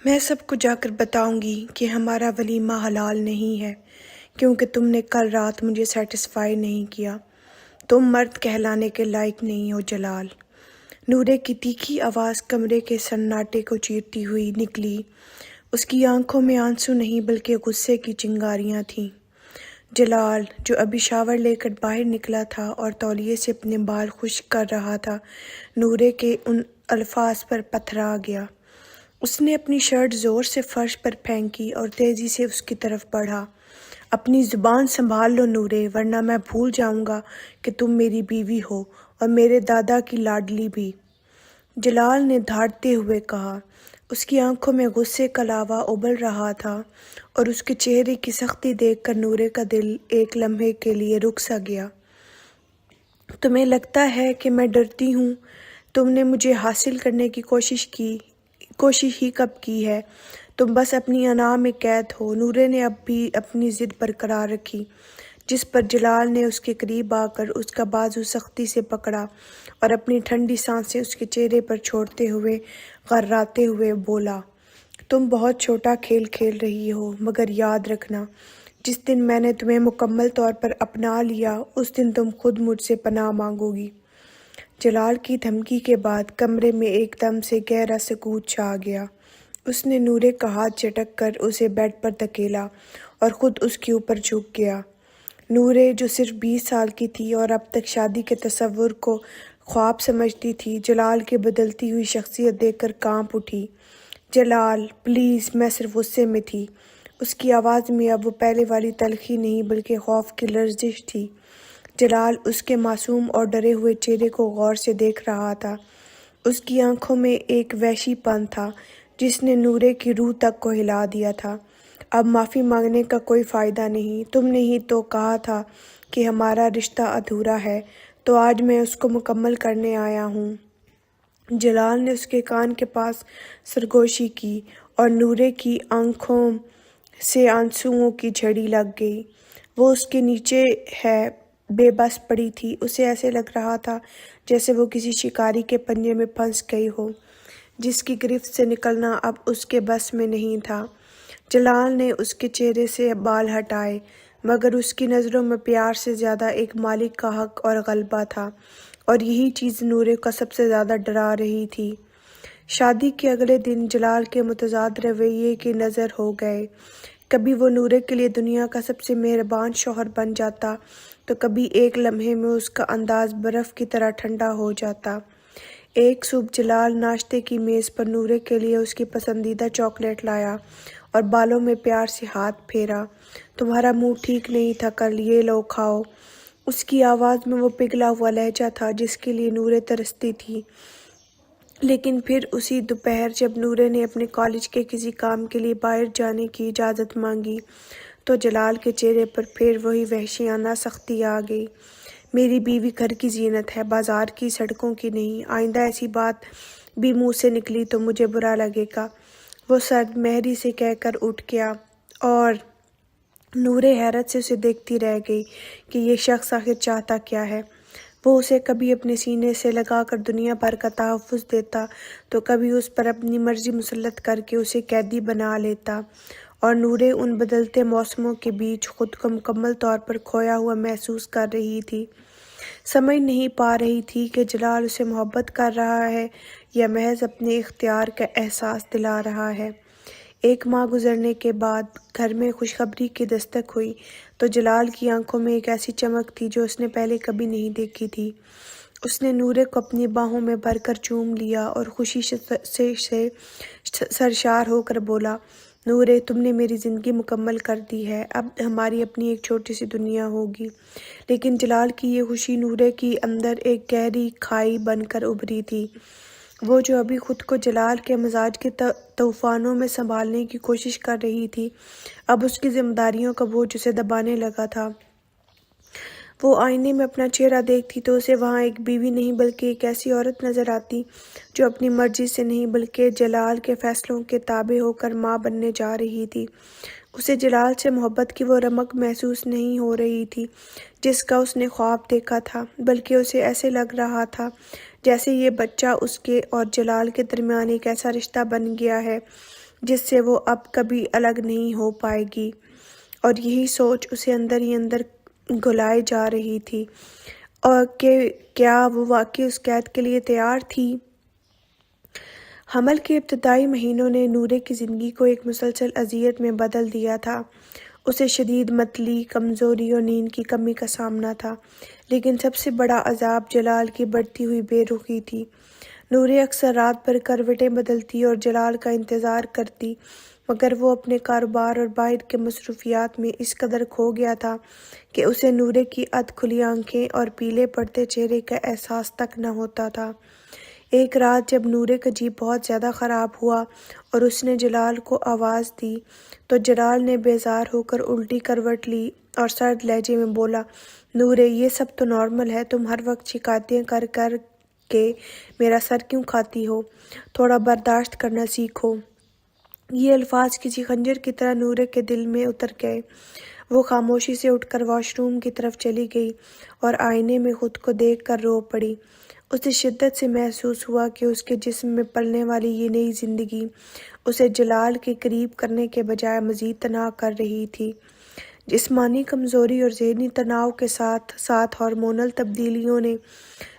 میں سب کو جا کر بتاؤں گی کہ ہمارا ولیمہ حلال نہیں ہے، کیونکہ تم نے کل رات مجھے سیٹسفائی نہیں کیا۔ تم مرد کہلانے کے لائق نہیں ہو جلال۔ نورے کی تیکھی آواز کمرے کے سناٹے کو چیرتی ہوئی نکلی۔ اس کی آنکھوں میں آنسو نہیں بلکہ غصے کی چنگاریاں تھیں۔ جلال، جو ابھی شاور لے کر باہر نکلا تھا اور تولیے سے اپنے بال خشک کر رہا تھا، نورے کے ان الفاظ پر پتھرا گیا۔ اس نے اپنی شرٹ زور سے فرش پر پھینکی اور تیزی سے اس کی طرف بڑھا۔ اپنی زبان سنبھال لو نورے، ورنہ میں بھول جاؤں گا کہ تم میری بیوی ہو اور میرے دادا کی لاڈلی بھی، جلال نے دھاڑتے ہوئے کہا۔ اس کی آنکھوں میں غصے کا لاوا ابل رہا تھا اور اس کے چہرے کی سختی دیکھ کر نورے کا دل ایک لمحے کے لیے رک سا گیا۔ تمہیں لگتا ہے کہ میں ڈرتی ہوں؟ تم نے مجھے حاصل کرنے کی کوشش ہی کب کی ہے؟ تم بس اپنی انا میں قید ہو۔ نورے نے اب بھی اپنی ضد برقرار رکھی، جس پر جلال نے اس کے قریب آ کر اس کا بازو سختی سے پکڑا اور اپنی ٹھنڈی سانسیں اس کے چہرے پر چھوڑتے ہوئے غراتے ہوئے بولا، تم بہت چھوٹا کھیل کھیل رہی ہو، مگر یاد رکھنا، جس دن میں نے تمہیں مکمل طور پر اپنا لیا، اس دن تم خود مجھ سے پناہ مانگو گی۔ جلال کی دھمکی کے بعد کمرے میں ایک دم سے گہرا سکوت چھا گیا۔ اس نے نورے کا ہاتھ جھٹک کر اسے بیڈ پر دھکیلا اور خود اس کے اوپر جھک گیا۔ نورے، جو صرف 20 سال کی تھی اور اب تک شادی کے تصور کو خواب سمجھتی تھی، جلال کی بدلتی ہوئی شخصیت دیکھ کر کانپ اٹھی۔ جلال، پلیز، میں صرف غصے میں تھی۔ اس کی آواز میں اب وہ پہلے والی تلخی نہیں بلکہ خوف کی لرزش تھی۔ جلال اس کے معصوم اور ڈرے ہوئے چہرے کو غور سے دیکھ رہا تھا۔ اس کی آنکھوں میں ایک وحشی پن تھا جس نے نورے کی روح تک کو ہلا دیا تھا۔ اب معافی مانگنے کا کوئی فائدہ نہیں۔ تم نے ہی تو کہا تھا کہ ہمارا رشتہ ادھورا ہے، تو آج میں اس کو مکمل کرنے آیا ہوں۔ جلال نے اس کے کان کے پاس سرگوشی کی اور نورے کی آنکھوں سے آنسوؤں کی جھڑی لگ گئی۔ وہ اس کے نیچے بے بس پڑی تھی۔ اسے ایسے لگ رہا تھا جیسے وہ کسی شکاری کے پنجے میں پھنس گئی ہو، جس کی گرفت سے نکلنا اب اس کے بس میں نہیں تھا۔ جلال نے اس کے چہرے سے بال ہٹائے، مگر اس کی نظروں میں پیار سے زیادہ ایک مالک کا حق اور غلبہ تھا، اور یہی چیز نورے کو سب سے زیادہ ڈرا رہی تھی۔ شادی کے اگلے دن جلال کے متضاد رویے کی نظر ہو گئے۔ کبھی وہ نورے کے لیے دنیا کا سب سے مہربان شوہر بن جاتا، تو کبھی ایک لمحے میں اس کا انداز برف کی طرح ٹھنڈا ہو جاتا۔ ایک صبح جلال ناشتے کی میز پر نورے کے لیے اس کی پسندیدہ چاکلیٹ لایا اور بالوں میں پیار سے ہاتھ پھیرا۔ تمہارا منہ ٹھیک نہیں تھا کل، یہ لو کھاؤ۔ اس کی آواز میں وہ پگھلا ہوا لہجہ تھا جس کے لیے نورے ترستی تھی۔ لیکن پھر اسی دوپہر جب نورے نے اپنے کالج کے کسی کام کے لیے باہر جانے کی اجازت مانگی، تو جلال کے چہرے پر پھر وہی وحشیانہ سختی آ گئی۔ میری بیوی گھر کی زینت ہے، بازار کی، سڑکوں کی نہیں۔ آئندہ ایسی بات بھی منہ سے نکلی تو مجھے برا لگے گا۔ وہ سرد مہری سے کہہ کر اٹھ گیا اور نورے حیرت سے اسے دیکھتی رہ گئی کہ یہ شخص آخر چاہتا کیا ہے۔ وہ اسے کبھی اپنے سینے سے لگا کر دنیا بھر کا تحفظ دیتا، تو کبھی اس پر اپنی مرضی مسلط کر کے اسے قیدی بنا لیتا، اور نورے ان بدلتے موسموں کے بیچ خود کو مکمل طور پر کھویا ہوا محسوس کر رہی تھی۔ سمجھ نہیں پا رہی تھی کہ جلال اسے محبت کر رہا ہے یا محض اپنے اختیار کا احساس دلا رہا ہے۔ ایک ماہ گزرنے کے بعد گھر میں خوشخبری کی دستک ہوئی تو جلال کی آنکھوں میں ایک ایسی چمک تھی جو اس نے پہلے کبھی نہیں دیکھی تھی۔ اس نے نورے کو اپنی باہوں میں بھر کر چوم لیا اور خوشی سے سرشار ہو کر بولا، نورے، تم نے میری زندگی مکمل کر دی ہے، اب ہماری اپنی ایک چھوٹی سی دنیا ہوگی۔ لیکن جلال کی یہ خوشی نورے کی اندر ایک گہری کھائی بن کر ابھری تھی۔ وہ جو ابھی خود کو جلال کے مزاج کے طوفانوں میں سنبھالنے کی کوشش کر رہی تھی، اب اس کی ذمہ داریوں کا بوجھ اسے دبانے لگا تھا۔ وہ آئینے میں اپنا چہرہ دیکھتی تو اسے وہاں ایک بیوی نہیں بلکہ ایک ایسی عورت نظر آتی جو اپنی مرضی سے نہیں بلکہ جلال کے فیصلوں کے تابع ہو کر ماں بننے جا رہی تھی۔ اسے جلال سے محبت کی وہ رمق محسوس نہیں ہو رہی تھی جس کا اس نے خواب دیکھا تھا، بلکہ اسے ایسے لگ رہا تھا جیسے یہ بچہ اس کے اور جلال کے درمیان ایک ایسا رشتہ بن گیا ہے جس سے وہ اب کبھی الگ نہیں ہو پائے گی، اور یہی سوچ اسے اندر ہی اندر گھلائے جا رہی تھی، اور کہ کیا وہ واقعی اس قید کے لیے تیار تھی۔ حمل کے ابتدائی مہینوں نے نورے کی زندگی کو ایک مسلسل اذیت میں بدل دیا تھا۔ اسے شدید متلی، کمزوری اور نیند کی کمی کا سامنا تھا، لیکن سب سے بڑا عذاب جلال کی بڑھتی ہوئی بے رخی تھی۔ نورے اکثر رات بھر کروٹیں بدلتی اور جلال کا انتظار کرتی، مگر وہ اپنے کاروبار اور باہر کے مصروفیات میں اس قدر کھو گیا تھا کہ اسے نورے کی ادھ کھلی آنکھیں اور پیلے پڑتے چہرے کا احساس تک نہ ہوتا تھا۔ ایک رات جب نورے کا جی بہت زیادہ خراب ہوا اور اس نے جلال کو آواز دی تو جلال نے بیزار ہو کر الٹی کروٹ لی اور سرد لہجے میں بولا، نورے، یہ سب تو نارمل ہے، تم ہر وقت شکایتیں کر کر کے میرا سر کیوں کھاتی ہو؟ تھوڑا برداشت کرنا سیکھو۔ یہ الفاظ کسی خنجر کی طرح نورے کے دل میں اتر گئے۔ وہ خاموشی سے اٹھ کر واش روم کی طرف چلی گئی اور آئینے میں خود کو دیکھ کر رو پڑی۔ اسے شدت سے محسوس ہوا کہ اس کے جسم میں پلنے والی یہ نئی زندگی اسے جلال کے قریب کرنے کے بجائے مزید تنہا کر رہی تھی۔ جسمانی کمزوری اور ذہنی تناؤ کے ساتھ ساتھ ہارمونل تبدیلیوں نے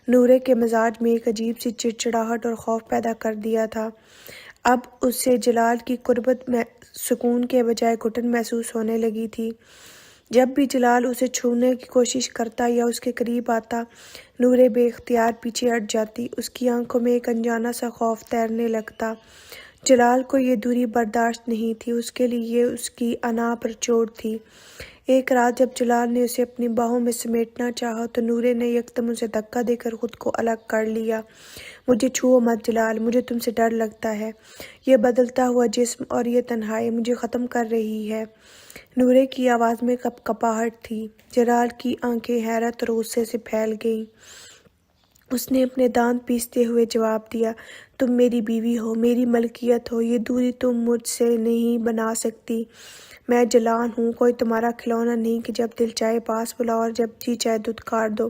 نورے کے مزاج میں ایک عجیب سی چڑچڑاہٹ اور خوف پیدا کر دیا تھا۔ اب اسے جلال کی قربت میں سکون کے بجائے گھٹن محسوس ہونے لگی تھی۔ جب بھی جلال اسے چھونے کی کوشش کرتا یا اس کے قریب آتا، نورے بے اختیار پیچھے ہٹ جاتی۔ اس کی آنکھوں میں ایک انجانا سا خوف تیرنے لگتا۔ جلال کو یہ دوری برداشت نہیں تھی، اس کے لیے یہ اس کی انا پر چوٹ تھی۔ ایک رات جب جلال نے اسے اپنی باہوں میں سمیٹنا چاہا تو نورے نے یکدم اسے دھکا دے کر خود کو الگ کر لیا۔ مجھے چھوؤ مت جلال، مجھے تم سے ڈر لگتا ہے۔ یہ بدلتا ہوا جسم اور یہ تنہائی مجھے ختم کر رہی ہے۔ نورے کی آواز میں کپ کپاہٹ تھی۔ جلال کی آنکھیں حیرت اور غصے سے پھیل گئیں۔ اس نے اپنے دانت پیستے ہوئے جواب دیا، تم میری بیوی ہو، میری ملکیت ہو، یہ دوری تم مجھ سے نہیں بنا سکتی۔ میں جلان ہوں، کوئی تمہارا کھلونا نہیں کہ جب دل چاہے پاس بلاؤ اور جب جی چاہے دھتکار دو۔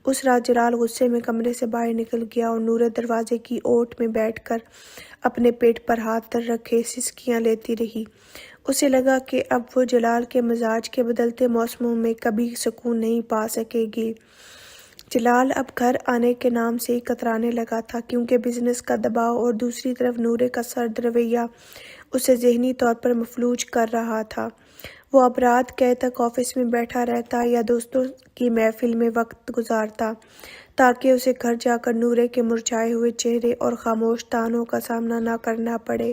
اس رات جلال غصے میں کمرے سے باہر نکل گیا اور نورے دروازے کی اوٹ میں بیٹھ کر اپنے پیٹ پر ہاتھ رکھے سسکیاں لیتی رہی۔ اسے لگا کہ اب وہ جلال کے مزاج کے بدلتے موسموں میں کبھی سکون نہیں پا سکے گی۔ جلال اب گھر آنے کے نام سے ہی کترانے لگا تھا، کیونکہ بزنس کا دباؤ اور دوسری طرف نورے کا سرد رویہ اسے ذہنی طور پر مفلوج کر رہا تھا۔ وہ اب رات گئے تک آفس میں بیٹھا رہتا یا دوستوں کی محفل میں وقت گزارتا تاکہ اسے گھر جا کر نورے کے مرجھائے ہوئے چہرے اور خاموش طعنوں کا سامنا نہ کرنا پڑے۔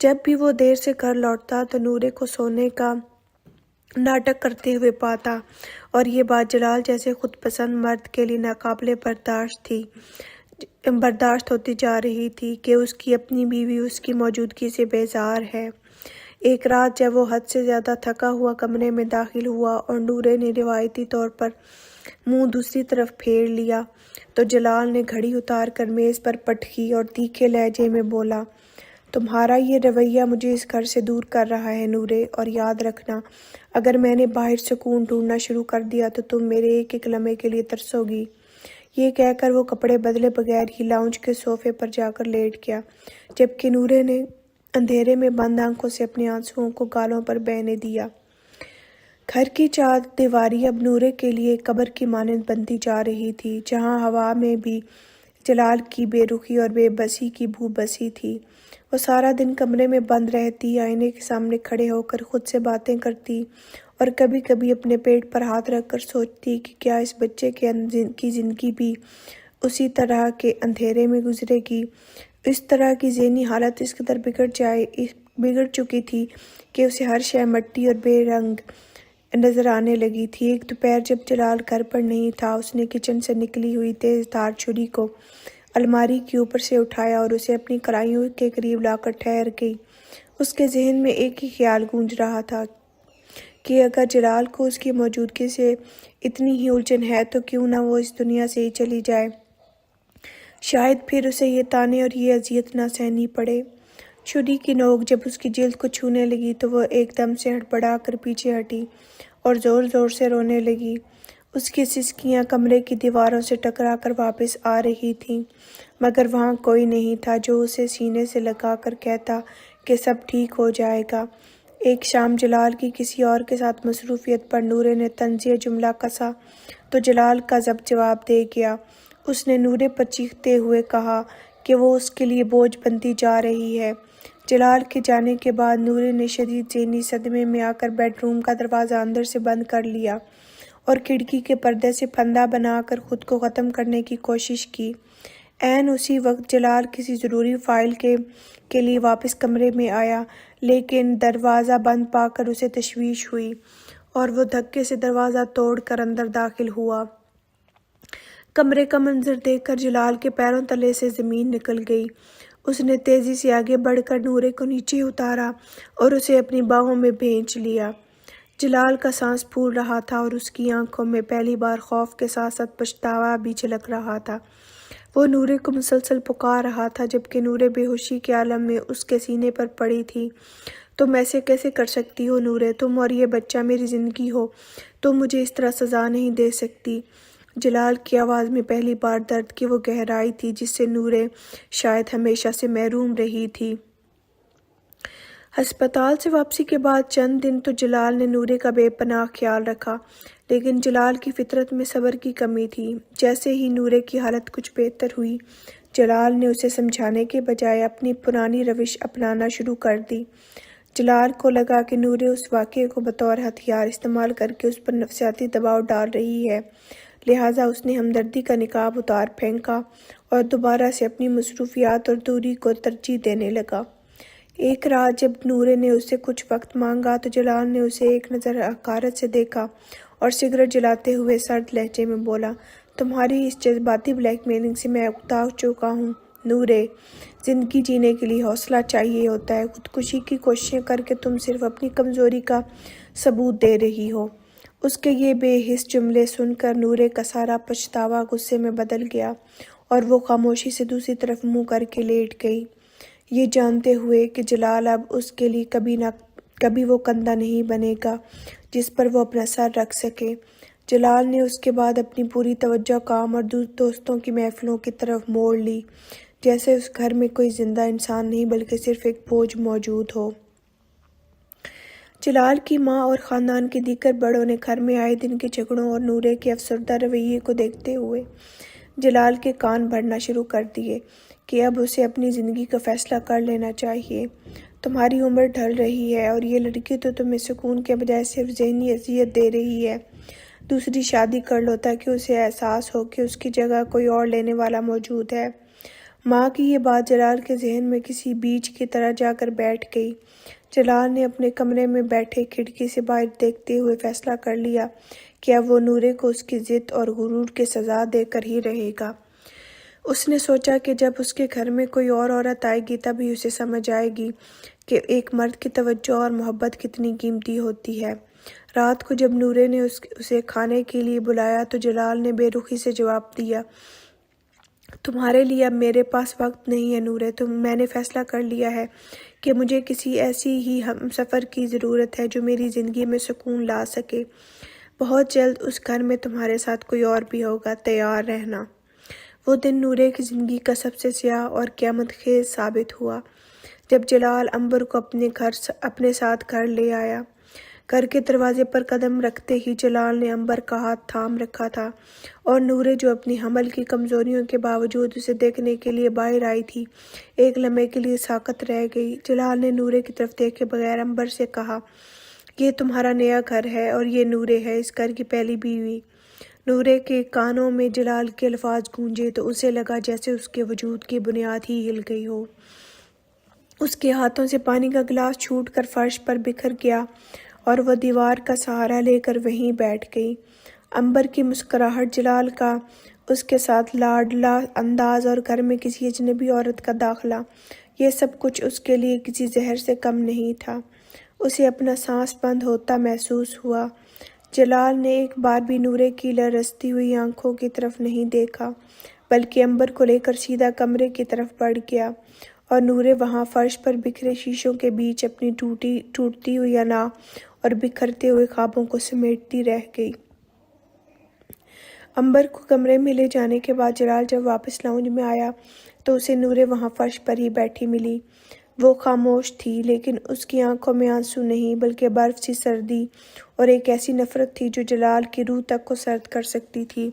جب بھی وہ دیر سے گھر لوٹتا تو نورے کو سونے کا ناٹک کرتے ہوئے پاتا، اور یہ بات جلال جیسے خود پسند مرد کے لیے ناقابل برداشت ہوتی جا رہی تھی کہ اس کی اپنی بیوی اس کی موجودگی سے بیزار ہے۔ ایک رات جب وہ حد سے زیادہ تھکا ہوا کمرے میں داخل ہوا اور نورے نے روایتی طور پر منہ دوسری طرف پھیر لیا تو جلال نے گھڑی اتار کر میز پر پٹکی اور تیکھے لہجے میں بولا، تمہارا یہ رویہ مجھے اس گھر سے دور کر رہا ہے نورے، اور یاد رکھنا اگر میں نے باہر سکون ڈھونڈنا شروع کر دیا تو تم میرے ایک ایک لمحے کے لیے ترسو گی۔ یہ کہہ کر وہ کپڑے بدلے بغیر ہی لاؤنج کے صوفے پر جا کر لیٹ گیا، جبکہ نورے نے اندھیرے میں بند آنکھوں سے اپنے آنسوؤں کو گالوں پر بہنے دیا۔ گھر کی چار دیواری اب نورے کے لیے قبر کی مانند بنتی جا رہی تھی، جہاں ہوا میں بھی جلال کی بے رخی اور بے بسی کی بو بسی تھی۔ وہ سارا دن کمرے میں بند رہتی، آئینے کے سامنے کھڑے ہو کر خود سے باتیں کرتی اور کبھی کبھی اپنے پیٹ پر ہاتھ رکھ کر سوچتی کہ کیا اس بچے کی زندگی بھی اسی طرح کے اندھیرے میں گزرے گی۔ اس طرح کی ذہنی حالت اس قدر بگڑ چکی تھی کہ اسے ہر شے مٹی اور بے رنگ نظر آنے لگی تھی۔ ایک دوپہر جب جلال گھر پر نہیں تھا، اس نے کچن سے نکلی ہوئی تیز دھار چھری کو الماری کے اوپر سے اٹھایا اور اسے اپنی کلائیوں کے قریب لا کر ٹھہر گئی۔ اس کے ذہن میں ایک ہی خیال گونج رہا تھا کہ اگر جلال کو اس کی موجودگی سے اتنی ہی الجھن ہے تو کیوں نہ وہ اس دنیا سے ہی چلی جائے، شاید پھر اسے یہ طعنے اور یہ اذیت نہ سہنی پڑے۔ چھری کی نوک جب اس کی جلد کو چھونے لگی تو وہ ایک دم سے ہڑبڑا کر پیچھے ہٹی اور زور زور سے رونے لگی۔ اس کی سسکیاں کمرے کی دیواروں سے ٹکرا کر واپس آ رہی تھیں، مگر وہاں کوئی نہیں تھا جو اسے سینے سے لگا کر کہتا کہ سب ٹھیک ہو جائے گا۔ ایک شام جلال کی کسی اور کے ساتھ مصروفیت پر نورے نے طنزیہ جملہ کسا تو جلال کا ضبط جواب دے گیا۔ اس نے نورے پر چیختے ہوئے کہا کہ وہ اس کے لیے بوجھ بنتی جا رہی ہے۔ جلال کے جانے کے بعد نورے نے شدید ذہنی صدمے میں آ کر بیڈ روم کا دروازہ اندر سے بند کر لیا اور کھڑکی کے پردے سے پھندا بنا کر خود کو ختم کرنے کی کوشش کی۔ عین اسی وقت جلال کسی ضروری فائل کے لیے واپس کمرے میں آیا، لیکن دروازہ بند پا کر اسے تشویش ہوئی اور وہ دھکے سے دروازہ توڑ کر اندر داخل ہوا۔ کمرے کا منظر دیکھ کر جلال کے پیروں تلے سے زمین نکل گئی۔ اس نے تیزی سے آگے بڑھ کر نورے کو نیچے اتارا اور اسے اپنی باہوں میں بھینچ لیا۔ جلال کا سانس پھول رہا تھا اور اس کی آنکھوں میں پہلی بار خوف کے ساتھ ساتھ پچھتاوا بھی جھلک رہا تھا۔ وہ نورے کو مسلسل پکار رہا تھا جبکہ نورے بے ہوشی کے عالم میں اس کے سینے پر پڑی تھی۔ تم ایسے کیسے کر سکتی ہو نورے؟ تم اور یہ بچہ میری زندگی ہو، تم مجھے اس طرح سزا نہیں دے سکتی۔ جلال کی آواز میں پہلی بار درد کی وہ گہرائی تھی جس سے نورے شاید ہمیشہ سے محروم رہی تھی۔ ہسپتال سے واپسی کے بعد چند دن تو جلال نے نورے کا بے پناہ خیال رکھا، لیکن جلال کی فطرت میں صبر کی کمی تھی۔ جیسے ہی نورے کی حالت کچھ بہتر ہوئی، جلال نے اسے سمجھانے کے بجائے اپنی پرانی روش اپنانا شروع کر دی۔ جلال کو لگا کہ نورے اس واقعے کو بطور ہتھیار استعمال کر کے اس پر نفسیاتی دباؤ ڈال رہی ہے، لہٰذا اس نے ہمدردی کا نقاب اتار پھینکا اور دوبارہ سے اپنی مصروفیات اور دوری کو ترجیح دینے لگا۔ ایک رات جب نورے نے اس سے کچھ وقت مانگا تو جلال نے اسے ایک نظر حقارت سے دیکھا اور سگریٹ جلاتے ہوئے سرد لہجے میں بولا، تمہاری اس جذباتی بلیک میلنگ سے میں اکتا چکا ہوں نورے۔ زندگی جینے کے لیے حوصلہ چاہیے ہوتا ہے، خودکشی کی کوششیں کر کے تم صرف اپنی کمزوری کا ثبوت دے رہی ہو۔ اس کے یہ بے حس جملے سن کر نورے کا سارا پچھتاوا غصے میں بدل گیا اور وہ خاموشی سے دوسری طرف منہ کر کے لیٹ گئی، یہ جانتے ہوئے کہ جلال اب اس کے لیے کبھی نہ کبھی وہ کندھا نہیں بنے گا جس پر وہ اپنا سر رکھ سکے۔ جلال نے اس کے بعد اپنی پوری توجہ کام اور دوستوں کی محفلوں کی طرف موڑ لی، جیسے اس گھر میں کوئی زندہ انسان نہیں بلکہ صرف ایک بوجھ موجود ہو۔ جلال کی ماں اور خاندان کے دیگر بڑوں نے گھر میں آئے دن کے جھگڑوں اور نورے کے افسردہ رویے کو دیکھتے ہوئے جلال کے کان بھرنا شروع کر دیے کہ اب اسے اپنی زندگی کا فیصلہ کر لینا چاہیے۔ تمہاری عمر ڈھل رہی ہے اور یہ لڑکی تو تمہیں سکون کے بجائے صرف ذہنی اذیت دے رہی ہے۔ دوسری شادی کر لو تاکہ اسے احساس ہو کہ اس کی جگہ کوئی اور لینے والا موجود ہے۔ ماں کی یہ بات جلال کے ذہن میں کسی بیج کی طرح جا کر بیٹھ گئی۔ جلال نے اپنے کمرے میں بیٹھے کھڑکی سے باہر دیکھتے ہوئے فیصلہ کر لیا کہ اب وہ نورے کو اس کی ضد اور غرور کی سزا دے کر ہی رہے گا۔ اس نے سوچا کہ جب اس کے گھر میں کوئی اور عورت آئے گی تبھی اسے سمجھ آئے گی کہ ایک مرد کی توجہ اور محبت کتنی قیمتی ہوتی ہے۔ رات کو جب نورے نے اسے کھانے کے لیے بلایا تو جلال نے بے رخی سے جواب دیا، تمہارے لیے اب میرے پاس وقت نہیں ہے نورے، میں نے فیصلہ کر لیا ہے کہ مجھے کسی ایسی ہی ہم سفر کی ضرورت ہے جو میری زندگی میں سکون لا سکے۔ بہت جلد اس گھر میں تمہارے ساتھ کوئی اور بھی ہوگا، تیار رہنا۔ وہ دن نورے کی زندگی کا سب سے سیاہ اور قیامت خیز ثابت ہوا جب جلال عنبر کو اپنے ساتھ گھر لے آیا۔ گھر کے دروازے پر قدم رکھتے ہی جلال نے عنبر کا ہاتھ تھام رکھا تھا اور نورے جو اپنی حمل کی کمزوریوں کے باوجود اسے دیکھنے کے لیے باہر آئی تھی، ایک لمحے کے لیے ساکت رہ گئی۔ جلال نے نورے کی طرف دیکھے بغیر عنبر سے کہا، یہ تمہارا نیا گھر ہے اور یہ نورے ہے، اس گھر کی پہلی بیوی۔ نورے کے کانوں میں جلال کے الفاظ گونجے تو اسے لگا جیسے اس کے وجود کی بنیاد ہی ہل گئی ہو۔ اس کے ہاتھوں سے پانی کا گلاس چھوٹ کر فرش پر بکھر گیا اور وہ دیوار کا سہارا لے کر وہیں بیٹھ گئی۔ عنبر کی مسکراہٹ، جلال کا اس کے ساتھ لاڈلا انداز اور گھر میں کسی اجنبی عورت کا داخلہ، یہ سب کچھ اس کے لیے کسی زہر سے کم نہیں تھا۔ اسے اپنا سانس بند ہوتا محسوس ہوا۔ جلال نے ایک بار بھی نورے کی لرزتی ہوئی آنکھوں کی طرف نہیں دیکھا بلکہ عنبر کو لے کر سیدھا کمرے کی طرف بڑھ گیا اور نورے وہاں فرش پر بکھرے شیشوں کے بیچ اپنی ٹوٹتی ہوئی انا اور بکھرتے ہوئے خوابوں کو سمیٹتی رہ گئی۔ عنبر کو کمرے میں لے جانے کے بعد جلال جب واپس لاؤنج میں آیا تو اسے نورے وہاں فرش پر ہی بیٹھی ملی۔ وہ خاموش تھی، لیکن اس کی آنکھوں میں آنسو نہیں بلکہ برف سی سردی اور ایک ایسی نفرت تھی جو جلال کی روح تک کو سرد کر سکتی تھی۔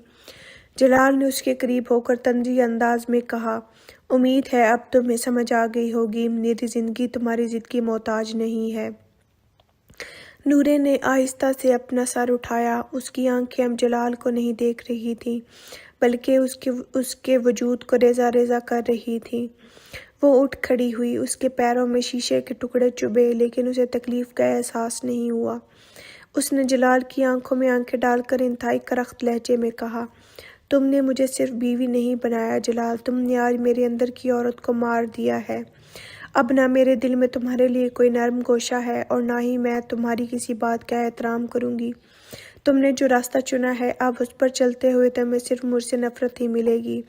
جلال نے اس کے قریب ہو کر طنزی انداز میں کہا، امید ہے اب تمہیں سمجھ آ گئی ہوگی، میری زندگی تمہاری ضد کی محتاج نہیں ہے۔ نورے نے آہستہ سے اپنا سر اٹھایا۔ اس کی آنکھیں اب جلال کو نہیں دیکھ رہی تھیں بلکہ اس کے وجود کو ریزہ ریزہ کر رہی تھیں۔ وہ اٹھ کھڑی ہوئی، اس کے پیروں میں شیشے کے ٹکڑے چبھے لیکن اسے تکلیف کا احساس نہیں ہوا۔ اس نے جلال کی آنکھوں میں آنکھیں ڈال کر انتہائی کرخت لہجے میں کہا، تم نے مجھے صرف بیوی نہیں بنایا جلال، تم نے آج میرے اندر کی عورت کو مار دیا ہے۔ اب نہ میرے دل میں تمہارے لیے کوئی نرم گوشہ ہے اور نہ ہی میں تمہاری کسی بات کا احترام کروں گی۔ تم نے جو راستہ چنا ہے اب اس پر چلتے ہوئے تمہیں صرف مجھ سے نفرت ہی ملے گی۔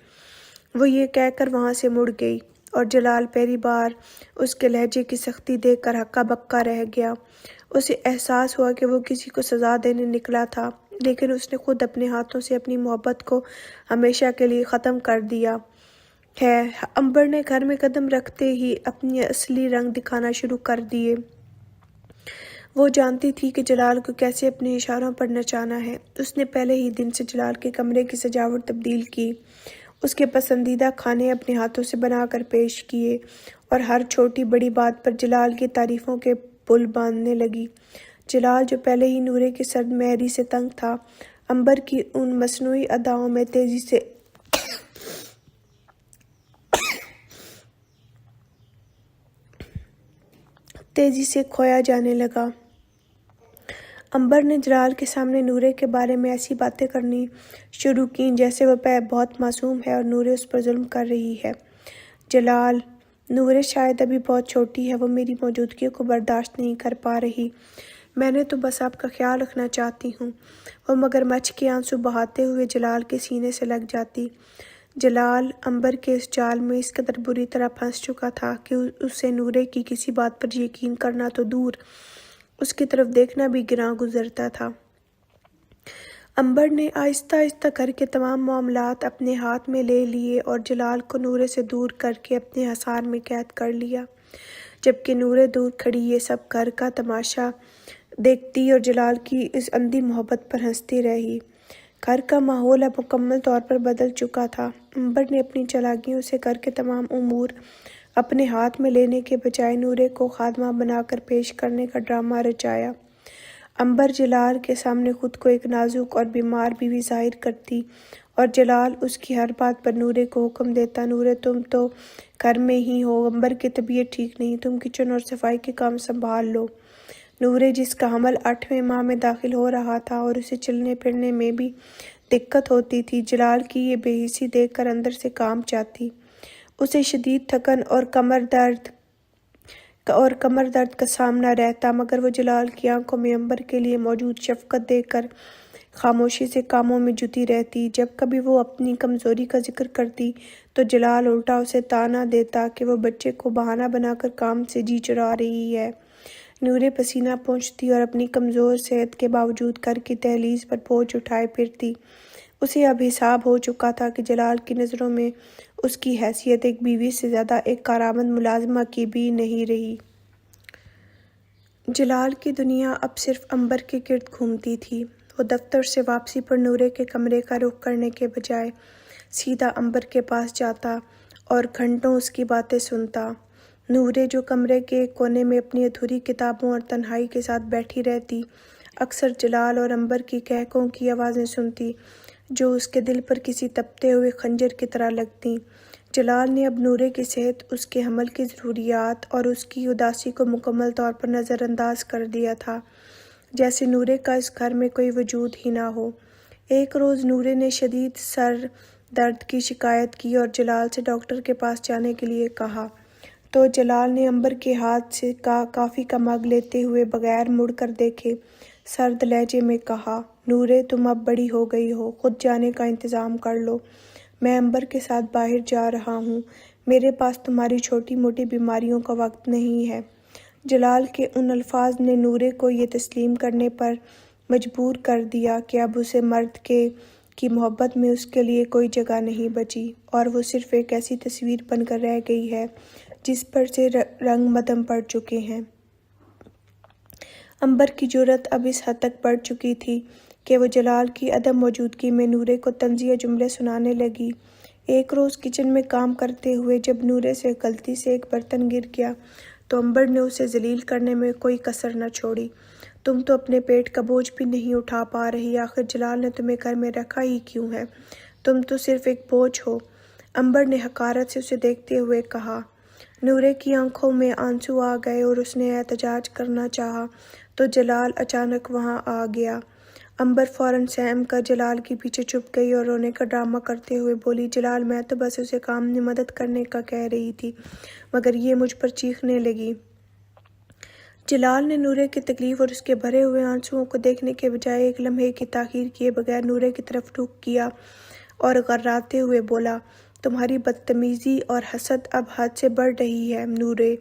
وہ یہ کہہ کر وہاں سے مڑ گئی اور جلال پہلی بار اس کے لہجے کی سختی دیکھ کر ہکا بکا رہ گیا۔ اسے احساس ہوا کہ وہ کسی کو سزا دینے نکلا تھا، لیکن اس نے خود اپنے ہاتھوں سے اپنی محبت کو ہمیشہ کے لیے ختم کر دیا ہے۔ امبر نے گھر میں قدم رکھتے ہی اپنے اصلی رنگ دکھانا شروع کر دیے۔ وہ جانتی تھی کہ جلال کو کیسے اپنے اشاروں پر نچانا ہے۔ اس نے پہلے ہی دن سے جلال کے کمرے کی سجاوٹ تبدیل کی، اس کے پسندیدہ کھانے اپنے ہاتھوں سے بنا کر پیش کیے اور ہر چھوٹی بڑی بات پر جلال کی تعریفوں کے پل باندھنے لگی۔ جلال جو پہلے ہی نورے کی سرد مہری سے تنگ تھا، امبر کی ان مصنوعی اداؤں میں تیزی سے کھویا جانے لگا۔ امبر نے جلال کے سامنے نورے کے بارے میں ایسی باتیں کرنی شروع کیں جیسے وہ بہت معصوم ہے اور نورے اس پر ظلم کر رہی ہے۔ جلال، نورے شاید ابھی بہت چھوٹی ہے، وہ میری موجودگی کو برداشت نہیں کر پا رہی، میں نے تو بس آپ کا خیال رکھنا چاہتی ہوں۔ وہ مگرمچھ کے آنسو بہاتے ہوئے جلال کے سینے سے لگ جاتی۔ جلال امبر کے اس جال میں اس قدر بری طرح پھنس چکا تھا کہ اسے نورے کی کسی بات پر یقین کرنا تو دور، اس کی طرف دیکھنا بھی گراں گزرتا تھا۔ امبر نے آہستہ آہستہ گھر کے تمام معاملات اپنے ہاتھ میں لے لیے اور جلال کو نورے سے دور کر کے اپنے حصار میں قید کر لیا۔ جبکہ نورے دور کھڑی یہ سب گھر کا تماشا دیکھتی اور جلال کی اس اندھی محبت پر ہنستی رہی۔ گھر کا ماحول اب مکمل طور پر بدل چکا تھا۔ امبر نے اپنی چالاکیوں سے گھر کے تمام امور اپنے ہاتھ میں لینے کے بجائے نورے کو خادمہ بنا کر پیش کرنے کا ڈرامہ رچایا۔ امبر جلال کے سامنے خود کو ایک نازک اور بیمار بیوی ظاہر کرتی اور جلال اس کی ہر بات پر نورے کو حکم دیتا، نورے تم تو گھر میں ہی ہو، امبر کی طبیعت ٹھیک نہیں، تم کچن اور صفائی کے کام سنبھال لو۔ نورے جس کا حمل 8ویں ماہ میں داخل ہو رہا تھا اور اسے چلنے پھرنے میں بھی دقت ہوتی تھی، جلال کی یہ بے حسی دیکھ کر اندر سے کانپ جاتی۔ اسے شدید تھکن اور کمر درد کا سامنا رہتا، مگر وہ جلال کی آنکھوں میں امبر کے لیے موجود شفقت دیکھ کر خاموشی سے کاموں میں جٹی رہتی۔ جب کبھی وہ اپنی کمزوری کا ذکر کرتی تو جلال الٹا اسے طعنہ دیتا کہ وہ بچے کو بہانہ بنا کر کام سے جی چرا رہی ہے۔ نورے پسینہ پوچھتی اور اپنی کمزور صحت کے باوجود گھر کی دہلیز پر بوجھ اٹھائے پھرتی۔ اسے اب حساب ہو چکا تھا کہ جلال کی نظروں میں اس کی حیثیت ایک بیوی سے زیادہ ایک کارآمد ملازمہ کی بھی نہیں رہی۔ جلال کی دنیا اب صرف امبر کے گرد گھومتی تھی۔ وہ دفتر سے واپسی پر نورے کے کمرے کا رخ کرنے کے بجائے سیدھا امبر کے پاس جاتا اور گھنٹوں اس کی باتیں سنتا۔ نورے جو کمرے کے ایک کونے میں اپنی ادھوری کتابوں اور تنہائی کے ساتھ بیٹھی رہتی، اکثر جلال اور امبر کی کہکوں کی آوازیں سنتی جو اس کے دل پر کسی تپتے ہوئے خنجر کی طرح لگتیں۔ جلال نے اب نورے کی صحت، اس کے حمل کی ضروریات اور اس کی اداسی کو مکمل طور پر نظر انداز کر دیا تھا، جیسے نورے کا اس گھر میں کوئی وجود ہی نہ ہو۔ ایک روز نورے نے شدید سر درد کی شکایت کی اور جلال سے ڈاکٹر کے پاس جانے کے لیے کہا، تو جلال نے امبر کے ہاتھ سے کافی کا مگ لیتے ہوئے بغیر مڑ کر دیکھے سرد لہجے میں کہا، نورے تم اب بڑی ہو گئی ہو، خود جانے کا انتظام کر لو، میں امبر کے ساتھ باہر جا رہا ہوں، میرے پاس تمہاری چھوٹی موٹی بیماریوں کا وقت نہیں ہے۔ جلال کے ان الفاظ نے نورے کو یہ تسلیم کرنے پر مجبور کر دیا کہ اب اسے مرد کی محبت میں اس کے لیے کوئی جگہ نہیں بچی اور وہ صرف ایک ایسی تصویر بن کر رہ گئی ہے جس پر سے رنگ مدھم پڑ چکے ہیں۔ عنبر کی جرأت اب اس حد تک بڑھ چکی تھی کہ وہ جلال کی عدم موجودگی میں نورے کو طنزیہ جملے سنانے لگی۔ ایک روز کچن میں کام کرتے ہوئے جب نورے سے غلطی سے ایک برتن گر گیا تو عنبر نے اسے ذلیل کرنے میں کوئی کسر نہ چھوڑی۔ تم تو اپنے پیٹ کا بوجھ بھی نہیں اٹھا پا رہی، آخر جلال نے تمہیں گھر میں رکھا ہی کیوں ہے؟ تم تو صرف ایک بوجھ ہو۔ عنبر نے حقارت سے اسے دیکھتے ہوئے کہا۔ نورے کی آنکھوں میں آنسو آ گئے اور اس نے احتجاج کرنا چاہا تو جلال اچانک وہاں آ گیا۔ عنبر فوراً سہم کر جلال کے پیچھے چھپ گئی اور رونے کا ڈرامہ کرتے ہوئے بولی، جلال میں تو بس اسے کام میں مدد کرنے کا کہہ رہی تھی، مگر یہ مجھ پر چیخنے لگی۔ جلال نے نورے کی تکلیف اور اس کے بھرے ہوئے آنسوؤں کو دیکھنے کے بجائے ایک لمحے کی تاخیر کیے بغیر نورے کی طرف رخ کیا اور غراتے ہوئے بولا، تمہاری بدتمیزی اور حسد اب حد سے بڑھ رہی ہے نورے۔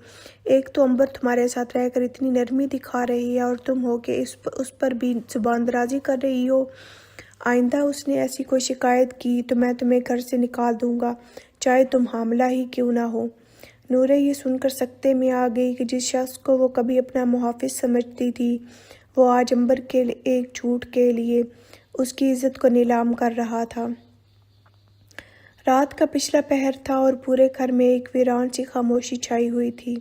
ایک تو عنبر تمہارے ساتھ رہ کر اتنی نرمی دکھا رہی ہے اور تم ہو کہ اس پر بھی زبان درازی کر رہی ہو۔ آئندہ اس نے ایسی کوئی شکایت کی تو میں تمہیں گھر سے نکال دوں گا، چاہے تم حاملہ ہی کیوں نہ ہو۔ نورے یہ سن کر سکتے میں آ گئی کہ جس شخص کو وہ کبھی اپنا محافظ سمجھتی تھی وہ آج عنبر کے ایک جھوٹ کے لیے اس کی عزت کو نیلام کر رہا تھا۔ رات کا پچھلا پہر تھا اور پورے گھر میں ایک ویران سی خاموشی چھائی ہوئی تھی،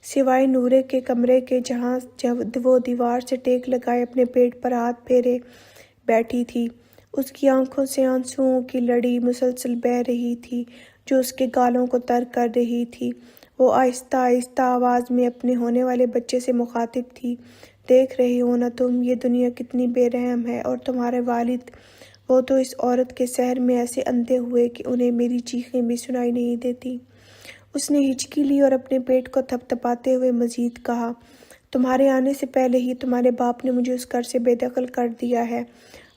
سوائے نورے کے کمرے کے جہاں وہ دیوار سے ٹیک لگائے اپنے پیٹ پر ہاتھ پھیرے بیٹھی تھی۔ اس کی آنکھوں سے آنسوؤں کی لڑی مسلسل بہہ رہی تھی جو اس کے گالوں کو تر کر رہی تھی۔ وہ آہستہ آہستہ آواز میں اپنے ہونے والے بچے سے مخاطب تھی، دیکھ رہی ہو نا تم، یہ دنیا کتنی بے رحم ہے، اور تمہارے والد، وہ تو اس عورت کے سحر میں ایسے اندھے ہوئے کہ انہیں میری چیخیں بھی سنائی نہیں دیتی۔ اس نے ہچکی لی اور اپنے پیٹ کو تھپ تھپاتے ہوئے مزید کہا، تمہارے آنے سے پہلے ہی تمہارے باپ نے مجھے اس گھر سے بے دخل کر دیا ہے،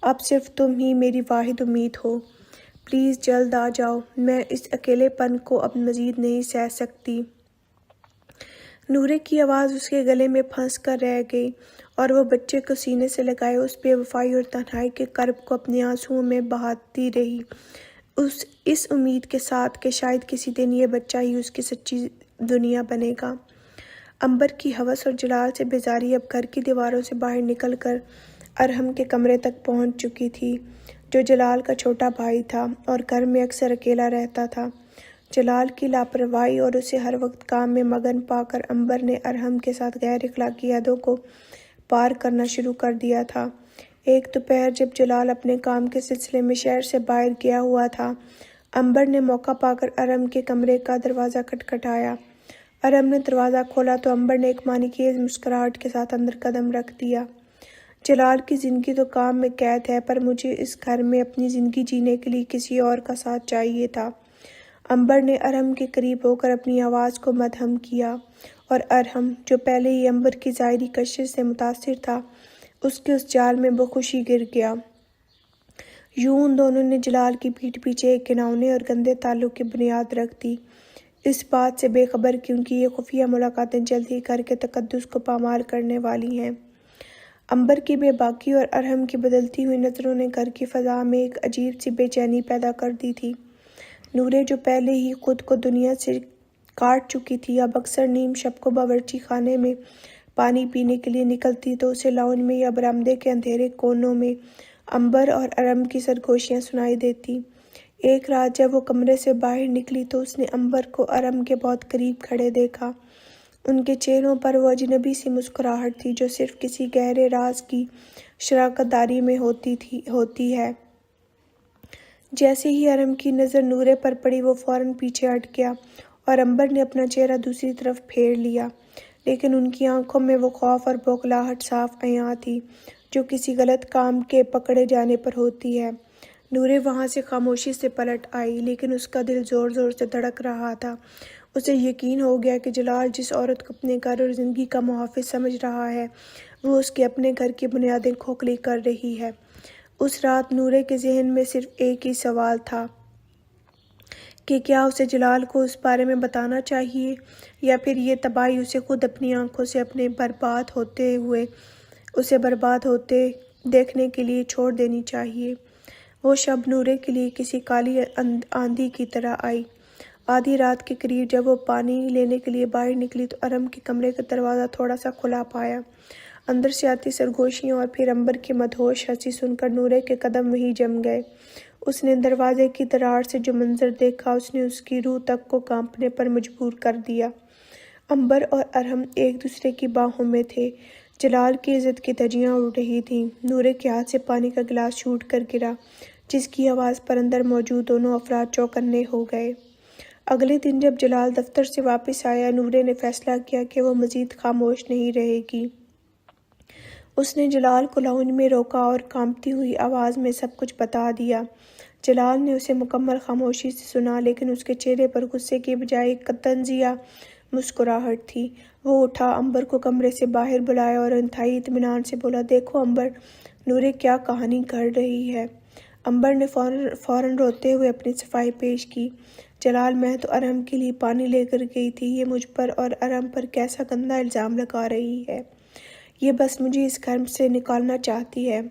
اب صرف تم ہی میری واحد امید ہو۔ پلیز جلد آ جاؤ، میں اس اکیلے پن کو اب مزید نہیں سہ سکتی۔ نورے کی آواز اس کے گلے میں پھنس کر رہ گئی اور وہ بچے کو سینے سے لگائے اس بے وفائی اور تنہائی کے کرب کو اپنے آنسوؤں میں بہاتی رہی، اس امید کے ساتھ کہ شاید کسی دن یہ بچہ ہی اس کی سچی دنیا بنے گا۔ عنبر کی ہوس اور جلال سے بیزاری اب گھر کی دیواروں سے باہر نکل کر ارحم کے کمرے تک پہنچ چکی تھی، جو جلال کا چھوٹا بھائی تھا اور گھر میں اکثر اکیلا رہتا تھا۔ جلال کی لاپرواہی اور اسے ہر وقت کام میں مگن پا کر عنبر نے ارحم کے ساتھ غیر اخلاقی حدوں کو پار کرنا شروع کر دیا تھا۔ ایک دوپہر جب جلال اپنے کام کے سلسلے میں شہر سے باہر گیا ہوا تھا، عنبر نے موقع پا کر ارحم کے کمرے کا دروازہ کھٹکھٹایا۔ ارحم نے دروازہ کھولا تو عنبر نے ایک معنی خیز مسکراہٹ کے ساتھ اندر قدم رکھ دیا۔ جلال کی زندگی تو کام میں قید ہے، پر مجھے اس گھر میں اپنی زندگی جینے کے لیے کسی اور کا ساتھ چاہیے تھا۔ عنبر نے ارحم کے قریب ہو کر اپنی آواز کو مدھم کیا اور ارحم، جو پہلے ہی عنبر کی ظاہری کشش سے متاثر تھا، اس کے اس جال میں بخوشی گر گیا۔ یوں ان دونوں نے جلال کی پیٹھ پیچھے ایک گھناؤنے اور گندے تعلق کی بنیاد رکھ دی، اس بات سے بے خبر کیونکہ یہ خفیہ ملاقاتیں جلد ہی گھر کے تقدس کو پامال کرنے والی ہیں۔ عنبر کی بے باکی اور ارحم کی بدلتی ہوئی نظروں نے گھر کی فضا میں ایک عجیب سی بے چینی پیدا کر دی تھی۔ نورے، جو پہلے ہی خود کو دنیا سے کاٹ چکی تھی، اب اکثر نیم شب کو باورچی خانے میں پانی پینے کے لیے نکلتی تو اسے لاؤنج میں یا برآمدے کے اندھیرے کونوں میں عنبر اور ارحم کی سرگوشیاں سنائی دیتی۔ ایک رات جب وہ کمرے سے باہر نکلی تو اس نے عنبر کو ارحم کے بہت قریب کھڑے دیکھا۔ ان کے چہروں پر وہ اجنبی سی مسکراہٹ تھی جو صرف کسی گہرے راز کی شراکت داری میں ہوتی ہے۔ جیسے ہی ارحم کی نظر نورے پر پڑی وہ فوراً پیچھے ہٹ گیا اور عنبر نے اپنا چہرہ دوسری طرف پھیر لیا، لیکن ان کی آنکھوں میں وہ خوف اور بوکھلاہٹ صاف عیاں تھی جو کسی غلط کام کے پکڑے جانے پر ہوتی ہے۔ نورے وہاں سے خاموشی سے پلٹ آئی، لیکن اس کا دل زور زور سے دھڑک رہا تھا۔ اسے یقین ہو گیا کہ جلال جس عورت کو اپنے گھر اور زندگی کا محافظ سمجھ رہا ہے، وہ اس کے اپنے گھر کی بنیادیں کھوکھلی کر رہی ہے۔ اس رات نورے کے ذہن میں صرف ایک ہی سوال تھا کہ کیا اسے جلال کو اس بارے میں بتانا چاہیے یا پھر یہ تباہی اسے خود اپنی آنکھوں سے اسے برباد ہوتے دیکھنے کے لیے چھوڑ دینی چاہیے۔ وہ شب نورے کے لیے کسی کالی آندھی کی طرح آئی۔ آدھی رات کے قریب جب وہ پانی لینے کے لیے باہر نکلی تو ارم کے کمرے کا دروازہ تھوڑا سا کھلا پایا۔ اندر سے آتی سرگوشیاں اور پھر عنبر کی مدہوش ہنسی سن کر نورے کے قدم وہیں جم گئے۔ اس نے دروازے کی دراڑ سے جو منظر دیکھا اس نے اس کی روح تک کو کانپنے پر مجبور کر دیا۔ عنبر اور ارم ایک دوسرے کی باہوں میں تھے۔ جلال کی عزت کی دھجیاں اڑ رہی تھیں۔ نورے کے ہاتھ سے پانی کا گلاس چھوٹ کر گرا، جس کی آواز پر اندر موجود دونوں افراد چوکنے ہو گئے۔ اگلے دن جب جلال دفتر سے واپس آیا، نورے نے فیصلہ کیا کہ وہ مزید خاموش نہیں رہے گی۔ اس نے جلال کو لاؤنج میں روکا اور کانپتی ہوئی آواز میں سب کچھ بتا دیا۔ جلال نے اسے مکمل خاموشی سے سنا، لیکن اس کے چہرے پر غصے کے بجائے ایک طنزیہ مسکراہٹ تھی۔ وہ اٹھا، عنبر کو کمرے سے باہر بلایا اور انتہائی اطمینان سے بولا، دیکھو عنبر، نورے کیا کہانی گھڑ رہی ہے۔ عنبر نے فوراً روتے ہوئے اپنی صفائی پیش کی۔ جلال، میں تو ارم کے لیے پانی لے کر گئی تھی، یہ مجھ پر اور ارم پر کیسا گندا الزام لگا رہی ہے۔ یہ بس مجھے اس گھر سے نکالنا چاہتی ہے۔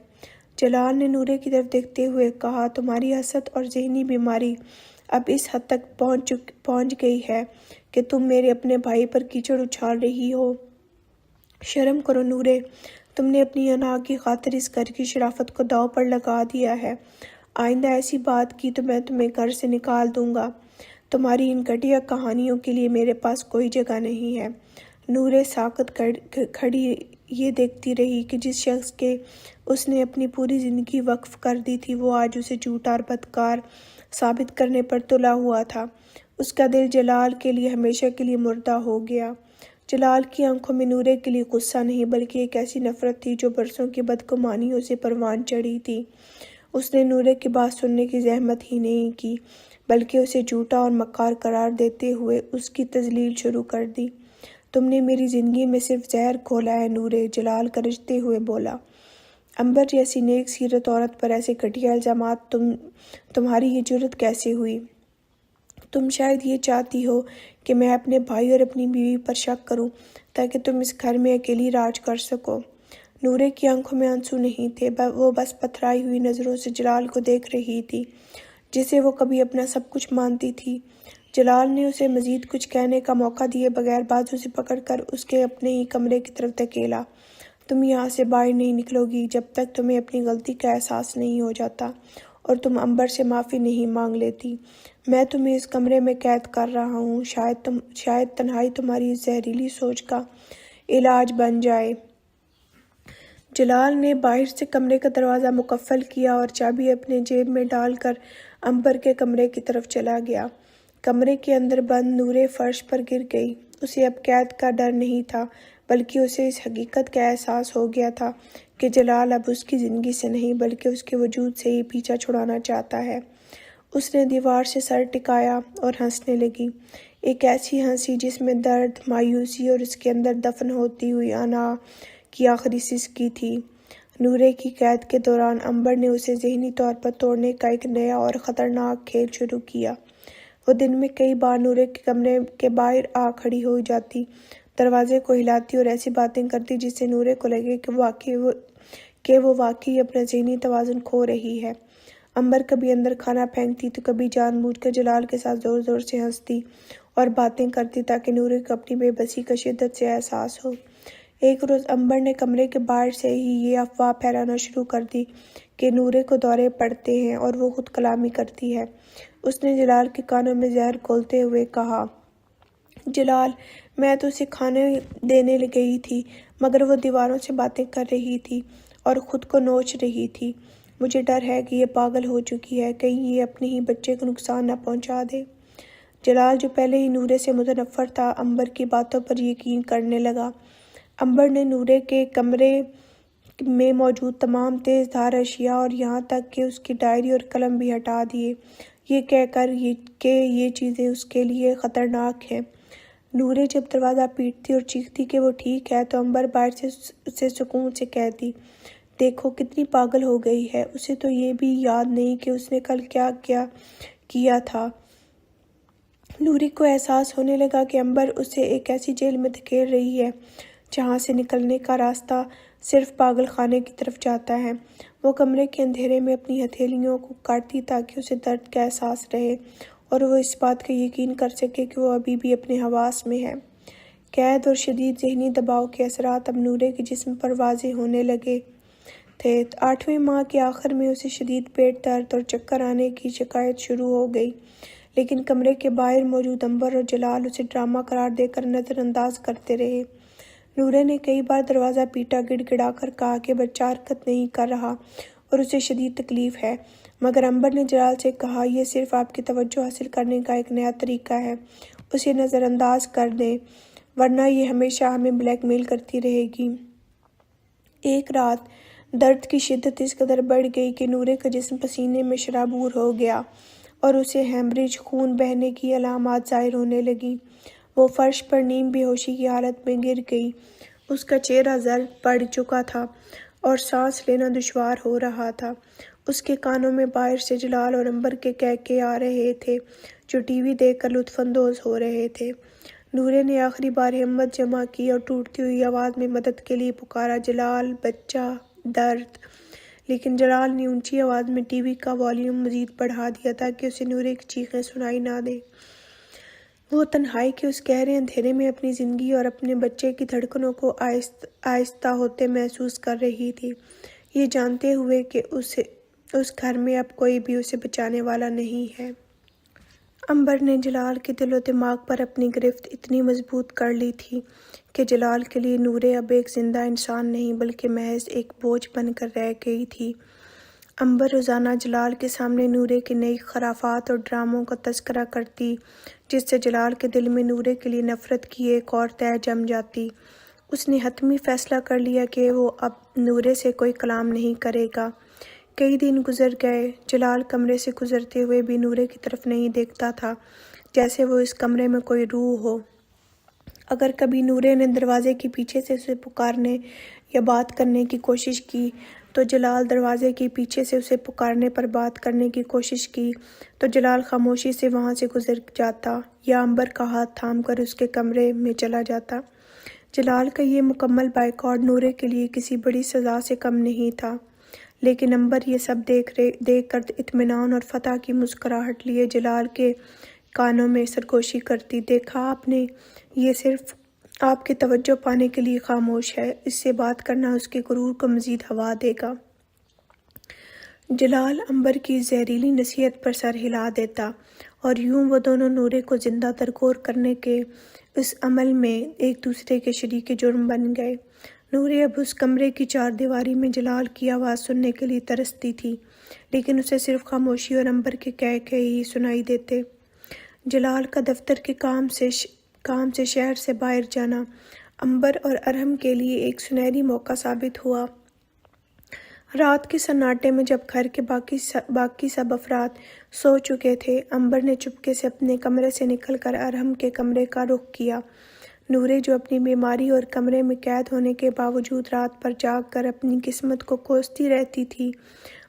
جلال نے نورے کی طرف دیکھتے ہوئے کہا، تمہاری حسد اور ذہنی بیماری اب اس حد تک پہنچ گئی ہے کہ تم میرے اپنے بھائی پر کیچڑ اچھال رہی ہو۔ شرم کرو نورے، تم نے اپنی انا کی خاطر اس گھر کی شرافت کو داؤ پر لگا دیا ہے۔ آئندہ ایسی بات کی تو میں تمہیں گھر سے نکال دوں گا۔ تمہاری ان گھٹیا کہانیوں کے لیے میرے پاس کوئی جگہ نہیں ہے۔ نورے ساکت کھڑی یہ دیکھتی رہی کہ جس شخص کے اس نے اپنی پوری زندگی وقف کر دی تھی وہ آج اسے جھوٹا اور بدکار ثابت کرنے پر تلا ہوا تھا۔ اس کا دل جلال کے لیے ہمیشہ کے لیے مردہ ہو گیا۔ جلال کی آنکھوں میں نورے کے لیے غصہ نہیں بلکہ ایک ایسی نفرت تھی جو برسوں کی بدگمانیوں سے پروان چڑھی تھی۔ اس نے نورے کی بات سننے کی زحمت ہی نہیں کی بلکہ اسے جھوٹا اور مکار قرار دیتے ہوئے اس کی تذلیل شروع کر دی۔ تم نے میری زندگی میں صرف زہر گھولا ہے نورے، جلال گرجتے ہوئے بولا۔ عنبر جیسی نیک سیرت عورت پر ایسے گھٹیا الزامات تمہاری یہ جرأت کیسے ہوئی؟ تم شاید یہ چاہتی ہو کہ میں اپنے بھائی اور اپنی بیوی پر شک کروں تاکہ تم اس گھر میں اکیلی راج کر سکو۔ نورے کی آنکھوں میں آنسو نہیں تھے، وہ بس پتھرائی ہوئی نظروں سے جلال کو دیکھ رہی تھی جسے وہ کبھی اپنا سب کچھ مانتی تھی۔ جلال نے اسے مزید کچھ کہنے کا موقع دیے بغیر بازو سے پکڑ کر اس کے اپنے ہی کمرے کی طرف دھکیلا۔ تم یہاں سے باہر نہیں نکلو گی جب تک تمہیں اپنی غلطی کا احساس نہیں ہو جاتا اور تم عنبر سے معافی نہیں مانگ لیتی۔ میں تمہیں اس کمرے میں قید کر رہا ہوں، شاید تنہائی تمہاری اس زہریلی سوچ کا علاج بن جائے۔ جلال نے باہر سے کمرے کا دروازہ مقفل کیا اور چابی اپنے جیب میں ڈال کر عنبر کے کمرے کی طرف چلا گیا۔ کمرے کے اندر بند نورے فرش پر گر گئی۔ اسے اب قید کا ڈر نہیں تھا بلکہ اسے اس حقیقت کا احساس ہو گیا تھا کہ جلال اب اس کی زندگی سے نہیں بلکہ اس کے وجود سے ہی پیچھا چھڑانا چاہتا ہے۔ اس نے دیوار سے سر ٹکایا اور ہنسنے لگی، ایک ایسی ہنسی جس میں درد، مایوسی اور اس کے اندر دفن ہوتی ہوئی انا کی آخری سسکی تھی۔ نورے کی قید کے دوران عنبر نے اسے ذہنی طور پر توڑنے کا ایک نیا اور خطرناک کھیل شروع کیا۔ وہ دن میں کئی بار نورے کے کمرے کے باہر آ کھڑی ہو جاتی، دروازے کو ہلاتی اور ایسی باتیں کرتی جس سے نورے کو لگے کہ وہ واقعی اپنا ذہنی توازن کھو رہی ہے۔ عنبر کبھی اندر کھانا پھینکتی تو کبھی جان بوجھ کر جلال کے ساتھ زور زور سے ہنستی اور باتیں کرتی تاکہ نورے کو اپنی بے بسی کا شدت سے احساس ہو۔ ایک روز عنبر نے کمرے کے باہر سے ہی یہ افواہ پھیلانا شروع کر دی کہ نورے کو دورے پڑتے ہیں اور وہ خود کلامی کرتی ہے۔ اس نے جلال کے کانوں میں زہر گھولتے ہوئے کہا، جلال، میں تو اسے کھانے دینے گئی تھی مگر وہ دیواروں سے باتیں کر رہی تھی اور خود کو نوچ رہی تھی۔ مجھے ڈر ہے کہ یہ پاگل ہو چکی ہے، کہیں یہ اپنے ہی بچے کو نقصان نہ پہنچا دے۔ جلال جو پہلے ہی نورے سے متنفر تھا عنبر کی باتوں پر یقین کرنے لگا۔ عنبر نے نورے کے کمرے میں موجود تمام تیز دھار اشیاء اور یہاں تک کہ اس کی ڈائری اور قلم بھی ہٹا دیے، یہ کہہ کر کہ یہ چیزیں اس کے لیے خطرناک ہیں۔ نورے جب دروازہ پیٹتی اور چیختی کہ وہ ٹھیک ہے تو عنبر باہر سے اسے سکون سے کہتی، دیکھو کتنی پاگل ہو گئی ہے، اسے تو یہ بھی یاد نہیں کہ اس نے کل کیا کیا تھا۔ نورے کو احساس ہونے لگا کہ عنبر اسے ایک ایسی جیل میں دھکیل رہی ہے جہاں سے نکلنے کا راستہ صرف پاگل خانے کی طرف جاتا ہے۔ وہ کمرے کے اندھیرے میں اپنی ہتھیلیوں کو کاٹتی تاکہ اسے درد کا احساس رہے اور وہ اس بات کا یقین کر سکے کہ وہ ابھی بھی اپنے حواس میں ہے۔ قید اور شدید ذہنی دباؤ کے اثرات اب نورے کے جسم پر واضح ہونے لگے تھے۔ 8ویں ماہ کے آخر میں اسے شدید پیٹ درد اور چکر آنے کی شکایت شروع ہو گئی، لیکن کمرے کے باہر موجود عنبر اور جلال اسے ڈرامہ قرار دے کر نظر انداز کرتے رہے۔ نورے نے کئی بار دروازہ پیٹا، گڑ گڑا کر کہا کہ بچہ حرکت نہیں کر رہا اور اسے شدید تکلیف ہے، مگر عنبر نے جلال سے کہا یہ صرف آپ کی توجہ حاصل کرنے کا ایک نیا طریقہ ہے، اسے نظر انداز کر دیں ورنہ یہ ہمیشہ ہمیں بلیک میل کرتی رہے گی۔ ایک رات درد کی شدت اس قدر بڑھ گئی کہ نورے کا جسم پسینے میں شرابور ہو گیا اور اسے ہیمریج، خون بہنے کی علامات ظاہر ہونے لگیں۔ وہ فرش پر نیم بے ہوشی کی حالت میں گر گئی۔ اس کا چہرہ زرد پڑ چکا تھا اور سانس لینا دشوار ہو رہا تھا۔ اس کے کانوں میں باہر سے جلال اور عنبر کے کہکے آ رہے تھے جو ٹی وی دیکھ کر لطف اندوز ہو رہے تھے۔ نورے نے آخری بار ہمت جمع کی اور ٹوٹتی ہوئی آواز میں مدد کے لیے پکارا، جلال، بچہ، درد۔ لیکن جلال نے اونچی آواز میں ٹی وی کا والیوم مزید بڑھا دیا تاکہ اسے نورے کی چیخیں سنائی نہ دیں۔ وہ تنہائی کے اس گہرے اندھیرے میں اپنی زندگی اور اپنے بچے کی دھڑکنوں کو آہستہ ہوتے محسوس کر رہی تھی، یہ جانتے ہوئے کہ اس گھر میں اب کوئی بھی اسے بچانے والا نہیں ہے۔ عنبر نے جلال کے دل و دماغ پر اپنی گرفت اتنی مضبوط کر لی تھی کہ جلال کے لیے نورے اب ایک زندہ انسان نہیں بلکہ محض ایک بوجھ بن کر رہ گئی تھی۔ عنبر روزانہ جلال کے سامنے نورے کی نئی خرافات اور ڈراموں کا تذکرہ کرتی، جس سے جلال کے دل میں نورے کے لیے نفرت کی ایک اور تہ جم جاتی۔ اس نے حتمی فیصلہ کر لیا کہ وہ اب نورے سے کوئی کلام نہیں کرے گا۔ کئی دن گزر گئے، جلال کمرے سے گزرتے ہوئے بھی نورے کی طرف نہیں دیکھتا تھا، جیسے وہ اس کمرے میں کوئی روح ہو۔ اگر کبھی نورے نے دروازے کے پیچھے سے اسے پکارنے یا بات کرنے کی کوشش کی تو جلال دروازے کے پیچھے سے اسے پکارنے پر بات کرنے کی کوشش کی تو جلال خاموشی سے وہاں سے گزر جاتا یا عنبر کا ہاتھ تھام کر اس کے کمرے میں چلا جاتا۔ جلال کا یہ مکمل بائیکاٹ نورے کے لیے کسی بڑی سزا سے کم نہیں تھا، لیکن عنبر یہ سب دیکھ کر اطمینان اور فتح کی مسکراہٹ لیے جلال کے کانوں میں سرگوشی کرتی، دیکھا آپ نے، یہ صرف آپ کی توجہ پانے کے لیے خاموش ہے، اس سے بات کرنا اس کے غرور کو مزید ہوا دے گا۔ جلال عنبر کی زہریلی نصیحت پر سر ہلا دیتا اور یوں وہ دونوں نورے کو زندہ ترکور کرنے کے اس عمل میں ایک دوسرے کے شریک جرم بن گئے۔ نورے اب اس کمرے کی چار دیواری میں جلال کی آواز سننے کے لیے ترستی تھی، لیکن اسے صرف خاموشی اور عنبر کے کہکے ہی سنائی دیتے۔ جلال کا دفتر کے کام سے شہر سے باہر جانا عنبر اور ارحم کے لیے ایک سنہری موقع ثابت ہوا۔ رات کے سناٹے میں جب گھر کے باقی سب افراد سو چکے تھے، عنبر نے چپکے سے اپنے کمرے سے نکل کر ارحم کے کمرے کا رخ کیا۔ نورے جو اپنی بیماری اور کمرے میں قید ہونے کے باوجود رات بھر جاگ کر اپنی قسمت کو کوستی رہتی تھی،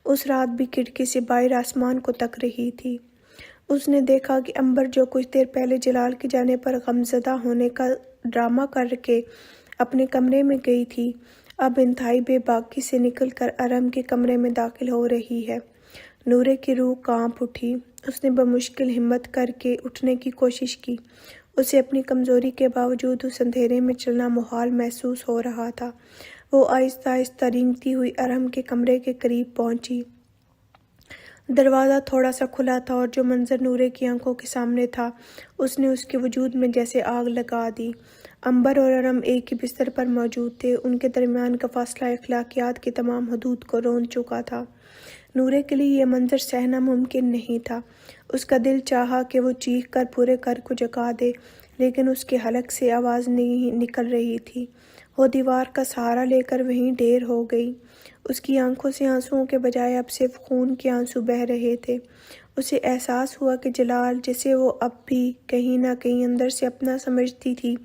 اس رات بھی کھڑکی سے باہر آسمان کو تک رہی تھی۔ اس نے دیکھا کہ عنبر جو کچھ دیر پہلے جلال کے جانے پر غمزدہ ہونے کا ڈرامہ کر کے اپنے کمرے میں گئی تھی، اب انتہائی بے باکی سے نکل کر ارحم کے کمرے میں داخل ہو رہی ہے۔ نورے کی روح کانپ اٹھی۔ اس نے بمشکل ہمت کر کے اٹھنے کی کوشش کی۔ اسے اپنی کمزوری کے باوجود اس اندھیرے میں چلنا محال محسوس ہو رہا تھا۔ وہ آہستہ آہستہ رینگتی ہوئی ارحم کے کمرے کے قریب پہنچی۔ دروازہ تھوڑا سا کھلا تھا اور جو منظر نورے کی آنکھوں کے سامنے تھا، اس نے اس کے وجود میں جیسے آگ لگا دی۔ عنبر اور ارحم ایک ہی بستر پر موجود تھے، ان کے درمیان کا فاصلہ اخلاقیات کی تمام حدود کو رون چکا تھا۔ نورے کے لیے یہ منظر سہنا ممکن نہیں تھا۔ اس کا دل چاہا کہ وہ چیخ کر پورے گھر کو جگا دے، لیکن اس کے حلق سے آواز نہیں نکل رہی تھی۔ وہ دیوار کا سہارا لے کر وہیں ڈھیر ہو گئی۔ اس کی آنکھوں سے آنسوؤں کے بجائے اب صرف خون کے آنسو بہہ رہے تھے۔ اسے احساس ہوا کہ جلال، جسے وہ اب بھی کہیں نہ کہیں اندر سے اپنا سمجھتی تھی،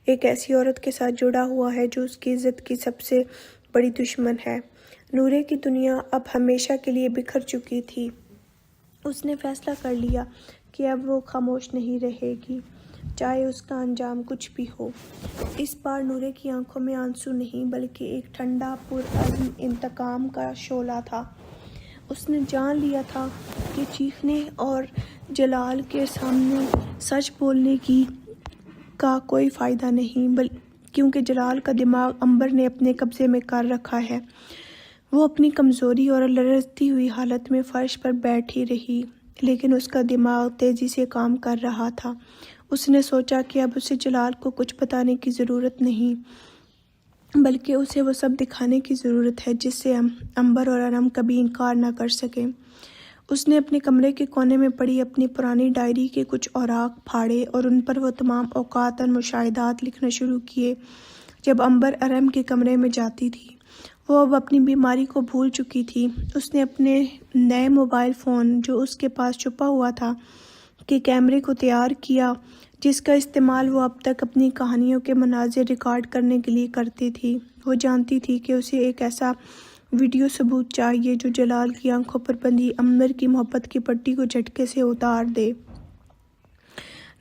ایک ایسی عورت کے ساتھ جڑا ہوا ہے جو اس کی عزت کی سب سے بڑی دشمن ہے۔ نورے کی دنیا اب ہمیشہ کے لیے بکھر چکی تھی۔ اس نے فیصلہ کر لیا کہ اب وہ خاموش نہیں رہے گی، چاہے اس کا انجام کچھ بھی ہو۔ اس بار نورے کی آنکھوں میں آنسو نہیں بلکہ ایک ٹھنڈا پرعزم انتقام کا شعلہ تھا۔ اس نے جان لیا تھا کہ چیخنے اور جلال کے سامنے سچ بولنے کا کوئی فائدہ نہیں، کیونکہ جلال کا دماغ عنبر نے اپنے قبضے میں کر رکھا ہے۔ وہ اپنی کمزوری اور لرزتی ہوئی حالت میں فرش پر بیٹھی رہی، لیکن اس کا دماغ تیزی سے کام کر رہا تھا۔ اس نے سوچا کہ اب اسے جلال کو کچھ بتانے کی ضرورت نہیں، بلکہ اسے وہ سب دکھانے کی ضرورت ہے جس سے عنبر اور ارم کبھی انکار نہ کر سکیں۔ اس نے اپنے کمرے کے کونے میں پڑی اپنی پرانی ڈائری کے کچھ اوراق پھاڑے اور ان پر وہ تمام اوقات اور مشاہدات لکھنا شروع کیے جب عنبر ارم کے کمرے میں جاتی تھی۔ وہ اب اپنی بیماری کو بھول چکی تھی۔ اس نے اپنے نئے موبائل فون جو اس کے پاس چھپا ہوا تھا کے کیمرے کو تیار کیا، جس کا استعمال وہ اب تک اپنی کہانیوں کے مناظر ریکارڈ کرنے کے لیے کرتی تھی۔ وہ جانتی تھی کہ اسے ایک ایسا ویڈیو ثبوت چاہیے جو جلال کی آنکھوں پر بندھی عنبر کی محبت کی پٹی کو جھٹکے سے اتار دے۔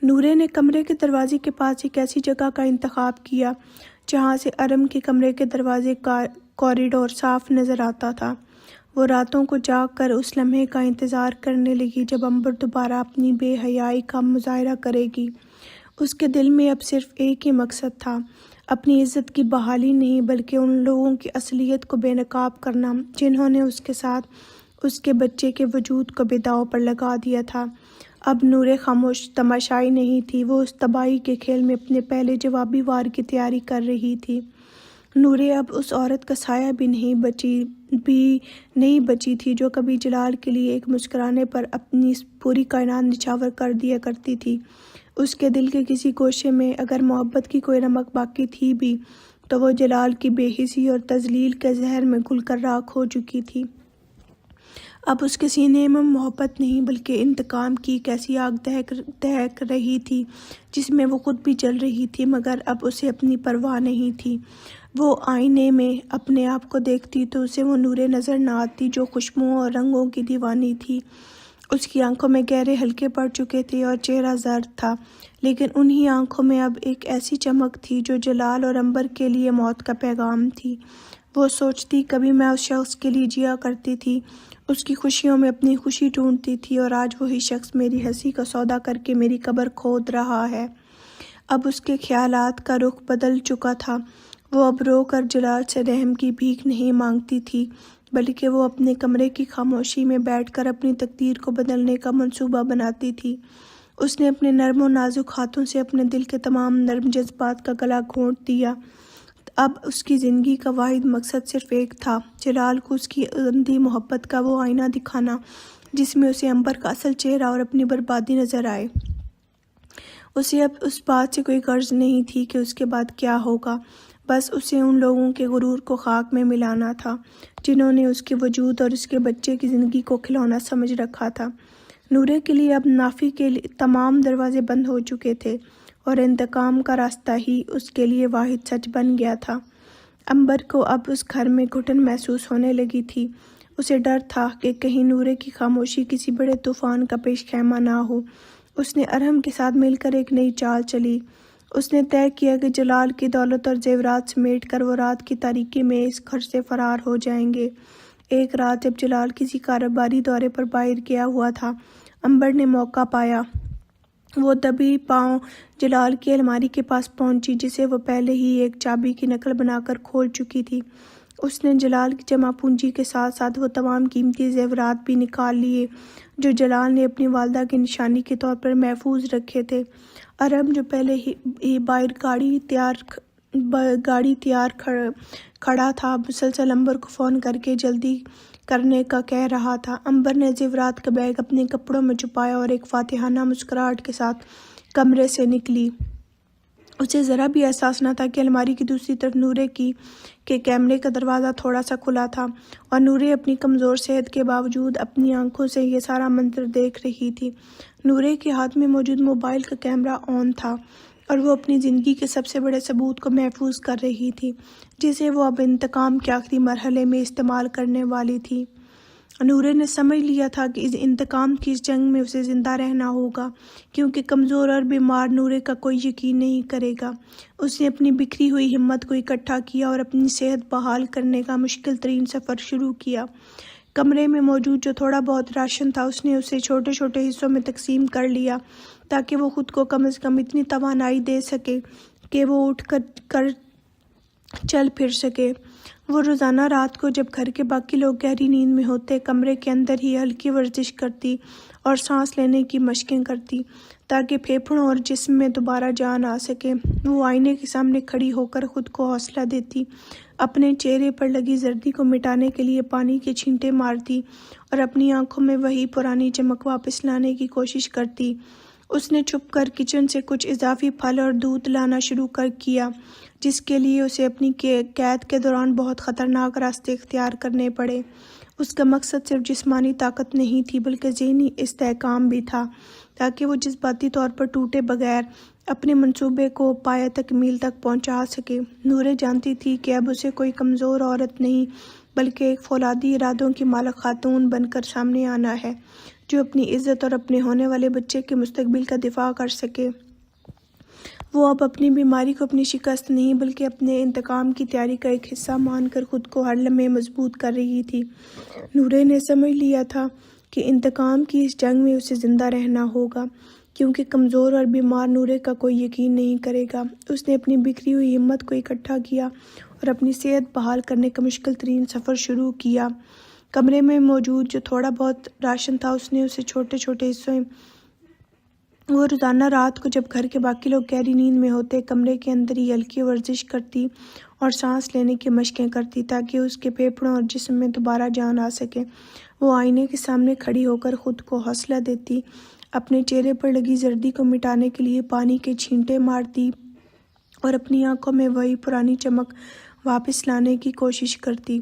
نورے نے کمرے کے دروازے کے پاس ایک ایسی جگہ کا انتخاب کیا جہاں سے ارم کے کمرے کے دروازے کا کوریڈور صاف نظر آتا تھا۔ وہ راتوں کو جاگ کر اس لمحے کا انتظار کرنے لگی جب عنبر دوبارہ اپنی بے حیائی کا مظاہرہ کرے گی۔ اس کے دل میں اب صرف ایک ہی مقصد تھا، اپنی عزت کی بحالی نہیں بلکہ ان لوگوں کی اصلیت کو بے نقاب کرنا جنہوں نے اس کے ساتھ اس کے بچے کے وجود کو بے داو پر لگا دیا تھا۔ اب نورے خاموش تماشائی نہیں تھی، وہ اس تباہی کے کھیل میں اپنے پہلے جوابی وار کی تیاری کر رہی تھی۔ نورے اب اس عورت کا سایہ بھی نہیں بچی تھی جو کبھی جلال کے لیے ایک مسکرانے پر اپنی پوری کائنات نچھاور کر دیا کرتی تھی۔ اس کے دل کے کسی گوشے میں اگر محبت کی کوئی رمق باقی تھی بھی تو وہ جلال کی بے حسی اور تذلیل کے زہر میں گھل کر راکھ ہو چکی تھی۔ اب اس کے سینے میں محبت نہیں بلکہ انتقام کی ایک ایسی آگ دہک رہی تھی جس میں وہ خود بھی جل رہی تھی، مگر اب اسے اپنی پرواہ نہیں تھی۔ وہ آئینے میں اپنے آپ کو دیکھتی تو اسے وہ نورے نظر نہ آتی جو خوشبوؤں اور رنگوں کی دیوانی تھی۔ اس کی آنکھوں میں گہرے حلقے پڑ چکے تھے اور چہرہ زرد تھا، لیکن انہی آنکھوں میں اب ایک ایسی چمک تھی جو جلال اور عنبر کے لیے موت کا پیغام تھی۔ وہ سوچتی، کبھی میں اس شخص کے لیے جیا کرتی تھی، اس کی خوشیوں میں اپنی خوشی ڈھونڈتی تھی، اور آج وہی شخص میری ہنسی کا سودا کر کے میری قبر کھود رہا ہے۔ اب اس کے خیالات کا رخ بدل چکا تھا۔ وہ اب رو کر جلال سے رحم کی بھیک نہیں مانگتی تھی، بلکہ وہ اپنے کمرے کی خاموشی میں بیٹھ کر اپنی تقدیر کو بدلنے کا منصوبہ بناتی تھی۔ اس نے اپنے نرم و نازک ہاتھوں سے اپنے دل کے تمام نرم جذبات کا گلا گھونٹ دیا۔ اب اس کی زندگی کا واحد مقصد صرف ایک تھا، جلال کو اس کی اندھی محبت کا وہ آئینہ دکھانا جس میں اسے عنبر کا اصل چہرہ اور اپنی بربادی نظر آئے۔ اسے اب اس بات سے کوئی غرض نہیں تھی کہ اس کے بعد کیا ہوگا، بس اسے ان لوگوں کے غرور کو خاک میں ملانا تھا جنہوں نے اس کے وجود اور اس کے بچے کی زندگی کو کھلونا سمجھ رکھا تھا۔ نورے کے لیے اب نافی کے تمام دروازے بند ہو چکے تھے اور انتقام کا راستہ ہی اس کے لیے واحد سچ بن گیا تھا۔ عنبر کو اب اس گھر میں گھٹن محسوس ہونے لگی تھی۔ اسے ڈر تھا کہ کہیں نورے کی خاموشی کسی بڑے طوفان کا پیش خیمہ نہ ہو۔ اس نے ارم کے ساتھ مل کر ایک نئی چال چلی۔ اس نے طے کیا کہ جلال کی دولت اور زیورات سمیٹ کر وہ رات کی تاریکی میں اس گھر سے فرار ہو جائیں گے۔ ایک رات جب جلال کسی کاروباری دورے پر باہر گیا ہوا تھا، عنبر نے موقع پایا۔ وہ دبی پاؤں جلال کی الماری کے پاس پہنچی جسے وہ پہلے ہی ایک چابی کی نقل بنا کر کھول چکی تھی۔ اس نے جلال کی جمع پونجی کے ساتھ ساتھ وہ تمام قیمتی زیورات بھی نکال لیے جو جلال نے اپنی والدہ کی نشانی کے طور پر محفوظ رکھے تھے۔ ارم جو پہلے ہی باہر گاڑی تیار کھڑا تھا، مسلسل عنبر کو فون کر کے جلدی کرنے کا کہہ رہا تھا۔ عنبر نے زیورات کا بیگ اپنے کپڑوں میں چھپایا اور ایک فاتحانہ مسکراہٹ کے ساتھ کمرے سے نکلی۔ اسے ذرا بھی احساس نہ تھا کہ الماری کی دوسری طرف نورے کے کیمرے کا دروازہ تھوڑا سا کھلا تھا اور نورے اپنی کمزور صحت کے باوجود اپنی آنکھوں سے یہ سارا منظر دیکھ رہی تھی۔ نورے کے ہاتھ میں موجود موبائل کا کیمرہ آن تھا اور وہ اپنی زندگی کے سب سے بڑے ثبوت کو محفوظ کر رہی تھی جسے وہ اب انتقام کے آخری مرحلے میں استعمال کرنے والی تھی۔ نورے نے سمجھ لیا تھا کہ اس انتقام کی اس جنگ میں اسے زندہ رہنا ہوگا، کیونکہ کمزور اور بیمار نورے کا کوئی یقین نہیں کرے گا۔ اس نے اپنی بکھری ہوئی ہمت کو اکٹھا کیا اور اپنی صحت بحال کرنے کا مشکل ترین سفر شروع کیا۔ کمرے میں موجود جو تھوڑا بہت راشن تھا اس نے اسے چھوٹے چھوٹے حصوں میں تقسیم کر لیا تاکہ وہ خود کو کم از کم اتنی توانائی دے سکے کہ وہ اٹھ کر چل پھر سکے۔ وہ روزانہ رات کو جب گھر کے باقی لوگ گہری نیند میں ہوتے کمرے کے اندر ہی ہلکی ورزش کرتی اور سانس لینے کی مشقیں کرتی تاکہ پھیپھڑوں اور جسم میں دوبارہ جان آ سکے۔ وہ آئینے کے سامنے کھڑی ہو کر خود کو حوصلہ دیتی، اپنے چہرے پر لگی زردی کو مٹانے کے لیے پانی کے چھینٹے مارتی اور اپنی آنکھوں میں وہی پرانی چمک واپس لانے کی کوشش کرتی۔ اس نے چھپ کر کچن سے کچھ اضافی پھل اور دودھ لانا شروع کیا جس کے لیے اسے اپنی قید کے دوران بہت خطرناک راستے اختیار کرنے پڑے۔ اس کا مقصد صرف جسمانی طاقت نہیں تھی بلکہ ذہنی استحکام بھی تھا تاکہ وہ جذباتی طور پر ٹوٹے بغیر اپنے منصوبے کو پایہ تکمیل تک پہنچا سکے۔ نورے جانتی تھی کہ اب اسے کوئی کمزور عورت نہیں بلکہ ایک فولادی ارادوں کی مالک خاتون بن کر سامنے آنا ہے جو اپنی عزت اور اپنے ہونے والے بچے کے مستقبل کا دفاع کر سکے۔ وہ اب اپنی بیماری کو اپنی شکست نہیں بلکہ اپنے انتقام کی تیاری کا ایک حصہ مان کر خود کو ہر لمحے مضبوط کر رہی تھی۔ نورے نے سمجھ لیا تھا کہ انتقام کی اس جنگ میں اسے زندہ رہنا ہوگا کیونکہ کمزور اور بیمار نورے کا کوئی یقین نہیں کرے گا۔ اس نے اپنی بکھری ہوئی ہمت کو اکٹھا کیا اور اپنی صحت بحال کرنے کا مشکل ترین سفر شروع کیا۔ کمرے میں موجود جو تھوڑا بہت راشن تھا اس نے اسے چھوٹے چھوٹے حصوں میں وہ روزانہ رات کو جب گھر کے باقی لوگ گہری نیند میں ہوتے کمرے کے اندر ہی ہلکی ورزش کرتی اور سانس لینے کی مشقیں کرتی تاکہ اس کے پھیپھڑوں اور جسم میں دوبارہ جان آ سکے۔ وہ آئینے کے سامنے کھڑی ہو کر خود کو حوصلہ دیتی، اپنے چہرے پر لگی زردی کو مٹانے کے لیے پانی کے چھینٹے مارتی اور اپنی آنکھوں میں وہی پرانی چمک واپس لانے کی کوشش کرتی۔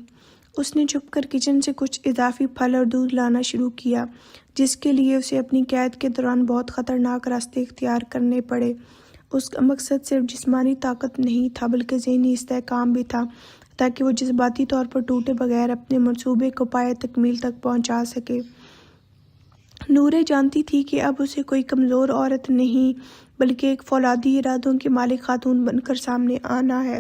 اس نے چھپ کر کچن سے کچھ اضافی پھل اور دودھ لانا شروع کیا جس کے لیے اسے اپنی قید کے دوران بہت خطرناک راستے اختیار کرنے پڑے۔ اس کا مقصد صرف جسمانی طاقت نہیں تھا بلکہ ذہنی استحکام بھی تھا تاکہ وہ جذباتی طور پر ٹوٹے بغیر اپنے منصوبے کو پایہ تکمیل تک پہنچا سکے۔ نورے جانتی تھی کہ اب اسے کوئی کمزور عورت نہیں بلکہ ایک فولادی ارادوں کی مالک خاتون بن کر سامنے آنا ہے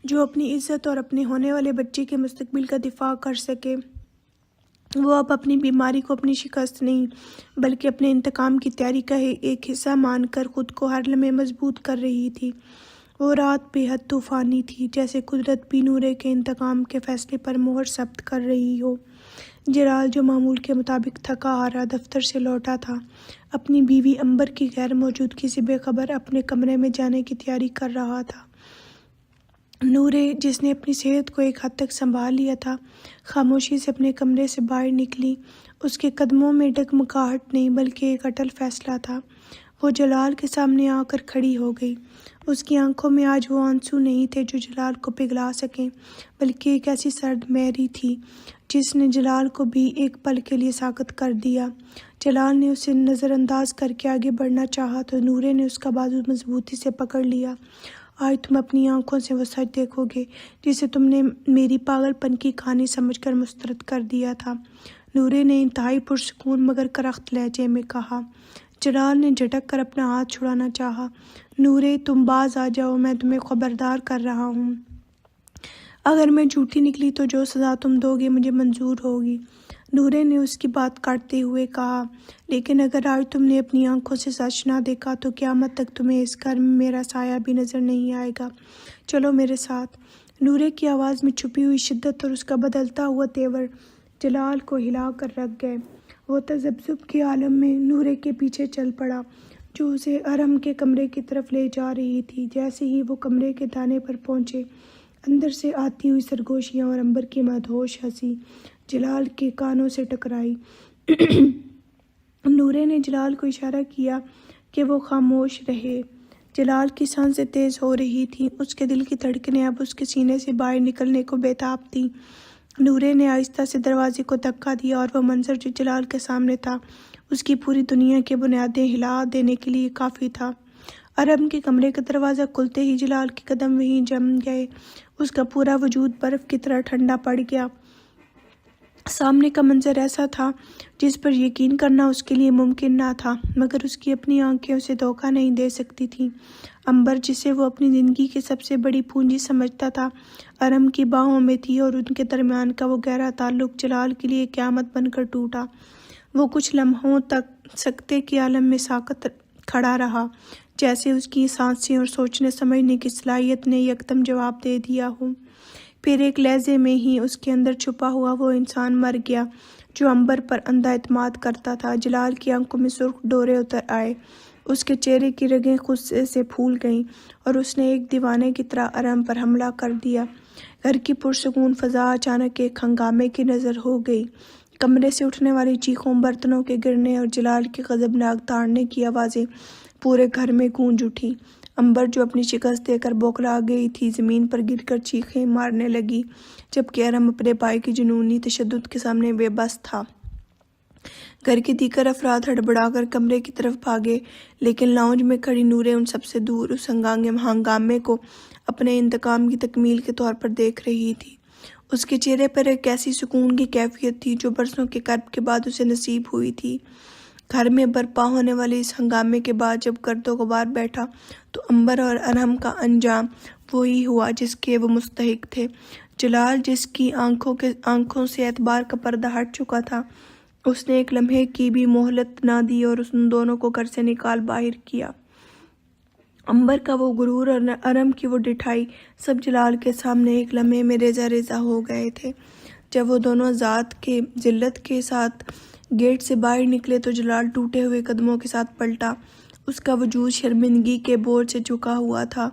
جو اپنی عزت اور اپنے ہونے والے بچے کے مستقبل کا دفاع کر سکے۔ وہ اب اپنی بیماری کو اپنی شکست نہیں بلکہ اپنے انتقام کی تیاری کا ایک حصہ مان کر خود کو ہر لمحے مضبوط کر رہی تھی۔ وہ رات بے حد طوفانی تھی، جیسے قدرت بھی نورے کے انتقام کے فیصلے پر مہر ثبت کر رہی ہو۔ جلال جو معمول کے مطابق تھکا ہارا دفتر سے لوٹا تھا، اپنی بیوی امبر کی غیر موجودگی سے بے خبر اپنے کمرے میں جانے کی تیاری کر رہا تھا۔ نورے جس نے اپنی صحت کو ایک حد تک سنبھال لیا تھا خاموشی سے اپنے کمرے سے باہر نکلی۔ اس کے قدموں میں ڈگمگاہٹ نہیں بلکہ ایک اٹل فیصلہ تھا۔ وہ جلال کے سامنے آ کر کھڑی ہو گئی۔ اس کی آنکھوں میں آج وہ آنسو نہیں تھے جو جلال کو پگھلا سکیں بلکہ ایک ایسی سرد مہری تھی جس نے جلال کو بھی ایک پل کے لیے ساکت کر دیا۔ جلال نے اسے نظر انداز کر کے آگے بڑھنا چاہا تو نورے نے اس کا بازو مضبوطی سے پکڑ لیا۔ آج تم اپنی آنکھوں سے وہ سچ دیکھو گے جسے تم نے میری پاگل پن کی کہانی سمجھ کر مسترد کر دیا تھا، نورے نے انتہائی پرسکون مگر کرخت لہجے میں کہا۔ جلال نے جھٹک کر اپنا ہاتھ چھڑانا چاہا۔ نورے تم باز آ جاؤ، میں تمہیں خبردار کر رہا ہوں۔ اگر میں جھوٹی نکلی تو جو سزا تم دو گے مجھے منظور ہوگی، نورے نے اس کی بات کاٹتے ہوئے کہا۔ لیکن اگر آج تم نے اپنی آنکھوں سے سچ نہ دیکھا تو قیامت تک تمہیں اس گھر میں میرا سایہ بھی نظر نہیں آئے گا۔ چلو میرے ساتھ۔ نورے کی آواز میں چھپی ہوئی شدت اور اس کا بدلتا ہوا تیور جلال کو ہلا کر رکھ گئے۔ وہ تذبذب کے عالم میں نورے کے پیچھے چل پڑا جو اسے حرم کے کمرے کی طرف لے جا رہی تھی۔ جیسے ہی وہ کمرے کے دانے پر پہنچے، اندر سے آتی ہوئی سرگوشیاں اور امبر کی مدہوش ہنسی جلال کے کانوں سے ٹکرائی۔ نورے نے جلال کو اشارہ کیا کہ وہ خاموش رہے۔ جلال کی سانسیں تیز ہو رہی تھیں، اس کے دل کی دھڑکنیں اب اس کے سینے سے باہر نکلنے کو بے تاب تھیں۔ نورے نے آہستہ سے دروازے کو دھکا دیا اور وہ منظر جو جلال کے سامنے تھا اس کی پوری دنیا کی بنیادیں ہلا دینے کے لیے کافی تھا۔ حرم کے کمرے کا دروازہ کھلتے ہی جلال کے قدم وہیں جم گئے، اس کا پورا وجود برف کی طرح ٹھنڈا پڑ گیا۔ سامنے کا منظر ایسا تھا جس پر یقین کرنا اس کے لیے ممکن نہ تھا، مگر اس کی اپنی آنکھیں اسے دھوکہ نہیں دے سکتی تھیں۔ امبر، جسے وہ اپنی زندگی کی سب سے بڑی پونجی سمجھتا تھا، ارم کی باہوں میں تھی، اور ان کے درمیان کا وہ گہرا تعلق جلال کے لیے قیامت بن کر ٹوٹا۔ وہ کچھ لمحوں تک سکتے کے عالم میں ساکت کھڑا رہا، جیسے اس کی سانسیں اور سوچنے سمجھنے کی صلاحیت نے یکدم جواب دے دیا ہو۔ پھر ایک لہجے میں ہی اس کے اندر چھپا ہوا وہ انسان مر گیا جو امبر پر اندھا اعتماد کرتا تھا۔ جلال کی آنکھوں میں سرخ ڈورے اتر آئے، اس کے چہرے کی رگیں غصے سے پھول گئیں، اور اس نے ایک دیوانے کی طرح ارم پر حملہ کر دیا۔ گھر کی پرسکون فضا اچانک ایک ہنگامے کی نظر ہو گئی۔ کمرے سے اٹھنے والی چیخوں، برتنوں کے گرنے اور جلال کی غضبناک دھاڑنے کی آوازیں پورے گھر میں گونج اٹھی۔ امبر، جو اپنی شکست دے کر بوکھلا گئی تھی، زمین پر گر کر چیخیں مارنے لگی، جبکہ ارم اپنے بھائی کی جنونی تشدد کے سامنے بے بس تھا۔ گھر کے دیگر افراد ہڑبڑا کر کمرے کی طرف بھاگے، لیکن لاؤنج میں کھڑی نورے ان سب سے دور اس ہنگامے کو اپنے انتقام کی تکمیل کے طور پر دیکھ رہی تھی۔ اس کے چہرے پر ایک ایسی سکون کی کیفیت تھی جو برسوں کے کرب کے بعد اسے نصیب ہوئی تھی۔ گھر میں برپا ہونے والے اس ہنگامے کے بعد جب گرد و غبار بیٹھا تو امبر اور ارم کا انجام وہی ہوا جس کے وہ مستحق تھے۔ جلال، جس کی آنکھوں سے اعتبار کا پردہ ہٹ چکا تھا، اس نے ایک لمحے کی بھی مہلت نہ دی اور ان دونوں کو گھر سے نکال باہر کیا۔ امبر کا وہ غرور اور ارم کی وہ ڈٹھائی سب جلال کے سامنے ایک لمحے میں ریزہ ریزہ ہو گئے تھے۔ جب وہ دونوں ذات کے ذلت کے ساتھ گیٹ سے باہر نکلے تو جلال ٹوٹے ہوئے قدموں کے ساتھ پلٹا۔ اس کا وجود شرمندگی کے بوجھ سے جھکا ہوا تھا،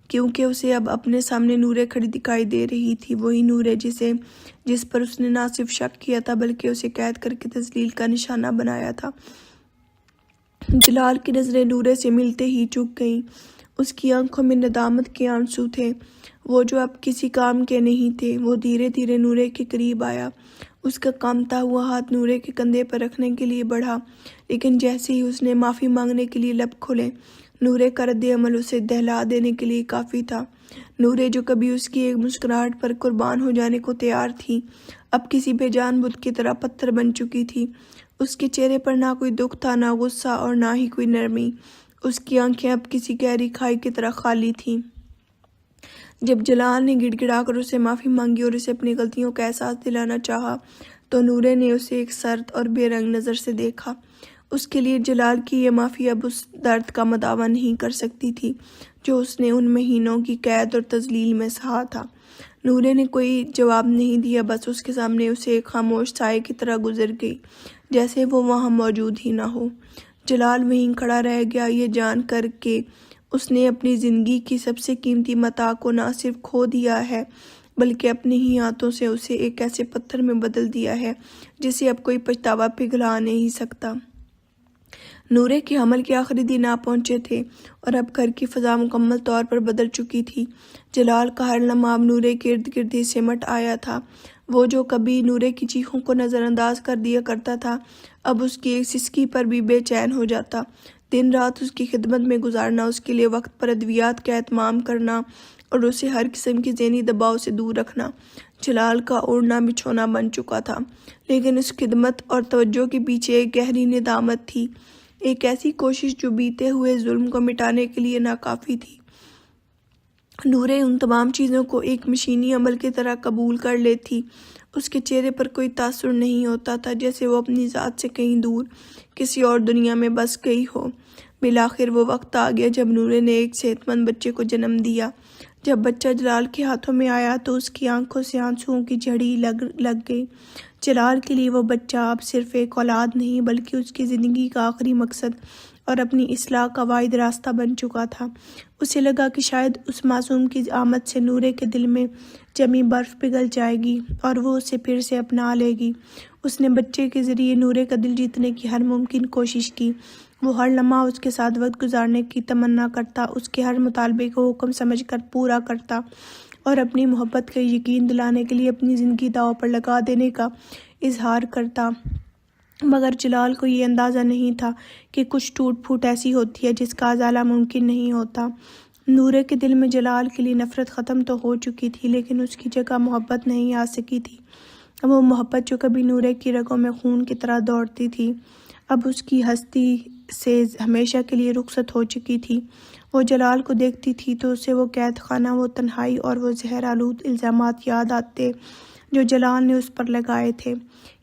کیونکہ اسے اب اپنے سامنے نورے کھڑی دکھائی دے رہی تھی، وہی نورے جس پر اس نے نہ صرف شک کیا تھا بلکہ اسے قید کر کے تذلیل کا نشانہ بنایا تھا۔ جلال کی نظریں نورے سے ملتے ہی جھک گئیں۔ اس کی آنکھوں میں ندامت کے آنسو تھے، وہ جو اب کسی کام کے نہیں تھے۔ وہ دھیرے دھیرے نورے کے قریب آیا، اس کا کانپتا ہوا ہاتھ نورے کے کندھے پر رکھنے کے لیے بڑھا، لیکن جیسے ہی اس نے معافی مانگنے کے لیے لب کھولے، نورے کا رد عمل اسے دہلا دینے کے لیے کافی تھا۔ نورے، جو کبھی اس کی ایک مسکراہٹ پر قربان ہو جانے کو تیار تھی، اب کسی بے جان بت کی طرح پتھر بن چکی تھی۔ اس کے چہرے پر نہ کوئی دکھ تھا، نہ غصہ، اور نہ ہی کوئی نرمی۔ اس کی آنکھیں اب کسی گہری کھائی کی طرح خالی تھیں۔ جب جلال نے گڑ گڑا کر اسے معافی مانگی اور اسے اپنی غلطیوں کا احساس دلانا چاہا تو نورے نے اسے ایک سرد اور بے رنگ نظر سے دیکھا۔ اس کے لیے جلال کی یہ معافی اب اس درد کا مداوع نہیں کر سکتی تھی جو اس نے ان مہینوں کی قید اور تذلیل میں سہا تھا۔ نورے نے کوئی جواب نہیں دیا، بس اس کے سامنے اسے ایک خاموش سائے کی طرح گزر گئی، جیسے وہ وہاں موجود ہی نہ ہو۔ جلال وہیں کھڑا رہ گیا، یہ جان کر کہ اس نے اپنی زندگی کی سب سے قیمتی متاع کو نہ صرف کھو دیا ہے بلکہ اپنے ہی ہاتھوں سے اسے ایک ایسے پتھر میں بدل دیا ہے جسے اب کوئی پچھتاوا پگھلا نہیں سکتا۔ نورے کے حمل کے آخری دن آ پہنچے تھے اور اب گھر کی فضا مکمل طور پر بدل چکی تھی۔ جلال کا ہر لمحہ اب نورے کے ارد گرد ہی سمٹ آیا تھا۔ وہ جو کبھی نورے کی چیخوں کو نظر انداز کر دیا کرتا تھا، اب اس کی ایک سسکی پر بھی بے چین ہو جاتا۔ دن رات اس کی خدمت میں گزارنا، اس کے لیے وقت پر ادویات کا اہتمام کرنا اور اسے ہر قسم کی ذہنی دباؤ سے دور رکھنا جلال کا اوڑھنا بچھونا بن چکا تھا۔ لیکن اس خدمت اور توجہ کے پیچھے ایک گہری ندامت تھی، ایک ایسی کوشش جو بیتے ہوئے ظلم کو مٹانے کے لیے ناکافی تھی۔ نورے ان تمام چیزوں کو ایک مشینی عمل کی طرح قبول کر لیتی، اس کے چہرے پر کوئی تاثر نہیں ہوتا تھا، جیسے وہ اپنی ذات سے کہیں دور کسی اور دنیا میں بس گئی ہو۔ بالآخر وہ وقت آ گیا جب نورے نے ایک صحت مند بچے کو جنم دیا۔ جب بچہ جلال کے ہاتھوں میں آیا تو اس کی آنکھوں سے آنسوؤں کی جھڑی لگ گئی۔ جلال کے لیے وہ بچہ اب صرف ایک اولاد نہیں بلکہ اس کی زندگی کا آخری مقصد اور اپنی اصلاح کا واحد راستہ بن چکا تھا۔ اسے لگا کہ شاید اس معصوم کی آمد سے نورے کے دل میں جمی برف پگھل جائے گی اور وہ اسے پھر سے اپنا لے گی۔ اس نے بچے کے ذریعے نورے کا دل جیتنے کی ہر ممکن کوشش کی۔ وہ ہر لمحہ اس کے ساتھ وقت گزارنے کی تمنا کرتا، اس کے ہر مطالبے کو حکم سمجھ کر پورا کرتا اور اپنی محبت کا یقین دلانے کے لیے اپنی زندگی داؤ پر لگا دینے کا اظہار کرتا۔ مگر جلال کو یہ اندازہ نہیں تھا کہ کچھ ٹوٹ پھوٹ ایسی ہوتی ہے جس کا ازالہ ممکن نہیں ہوتا۔ نورے کے دل میں جلال کے لیے نفرت ختم تو ہو چکی تھی، لیکن اس کی جگہ محبت نہیں آ سکی تھی۔ وہ محبت جو کبھی نورے کی رگوں میں خون کی طرح دوڑتی تھی اب اس کی ہستی سے ہمیشہ کے لیے رخصت ہو چکی تھی۔ وہ جلال کو دیکھتی تھی تو اسے وہ قید خانہ، وہ تنہائی اور وہ زہر آلود الزامات یاد آتے جو جلال نے اس پر لگائے تھے۔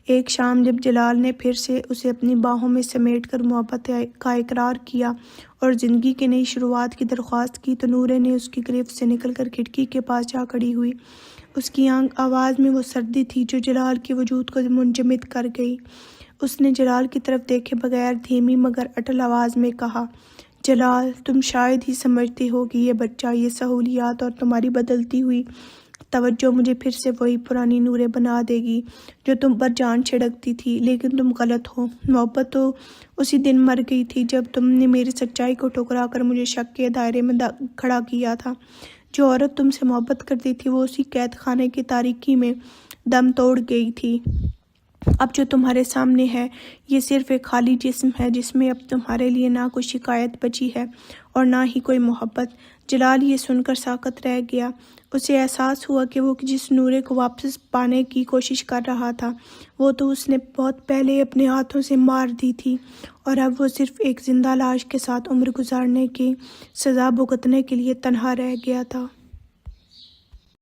ایک شام جب جلال نے پھر سے اسے اپنی باہوں میں سمیٹ کر محبت کا اقرار کیا اور زندگی کی نئی شروعات کی درخواست کی تو نورے نے اس کی گرفت سے نکل کر کھڑکی کے پاس جا کھڑی ہوئی۔ اس کی آواز میں وہ سردی تھی جو جلال کے وجود کو منجمد کر گئی۔ اس نے جلال کی طرف دیکھے بغیر دھیمی مگر اٹل آواز میں کہا، جلال، تم شاید ہی سمجھتے ہو کہ یہ بچہ، یہ سہولیات اور تمہاری بدلتی ہوئی توجہ مجھے پھر سے وہی پرانی نورے بنا دے گی جو تم پر جان چھڑکتی تھی، لیکن تم غلط ہو۔ محبت تو اسی دن مر گئی تھی جب تم نے میری سچائی کو ٹھکرا کر مجھے شک کے دائرے میں کھڑا کیا تھا۔ جو عورت تم سے محبت کرتی تھی وہ اسی قید خانے کی تاریکی میں دم توڑ گئی تھی۔ اب جو تمہارے سامنے ہے یہ صرف ایک خالی جسم ہے جس میں اب تمہارے لیے نہ کوئی شکایت بچی ہے اور نہ ہی کوئی محبت۔ جلال یہ سن کر ساکت رہ گیا۔ اسے احساس ہوا کہ وہ جس نورے کو واپس پانے کی کوشش کر رہا تھا وہ تو اس نے بہت پہلے اپنے ہاتھوں سے مار دی تھی اور اب وہ صرف ایک زندہ لاش کے ساتھ عمر گزارنے کی سزا بھگتنے کے لیے تنہا رہ گیا تھا۔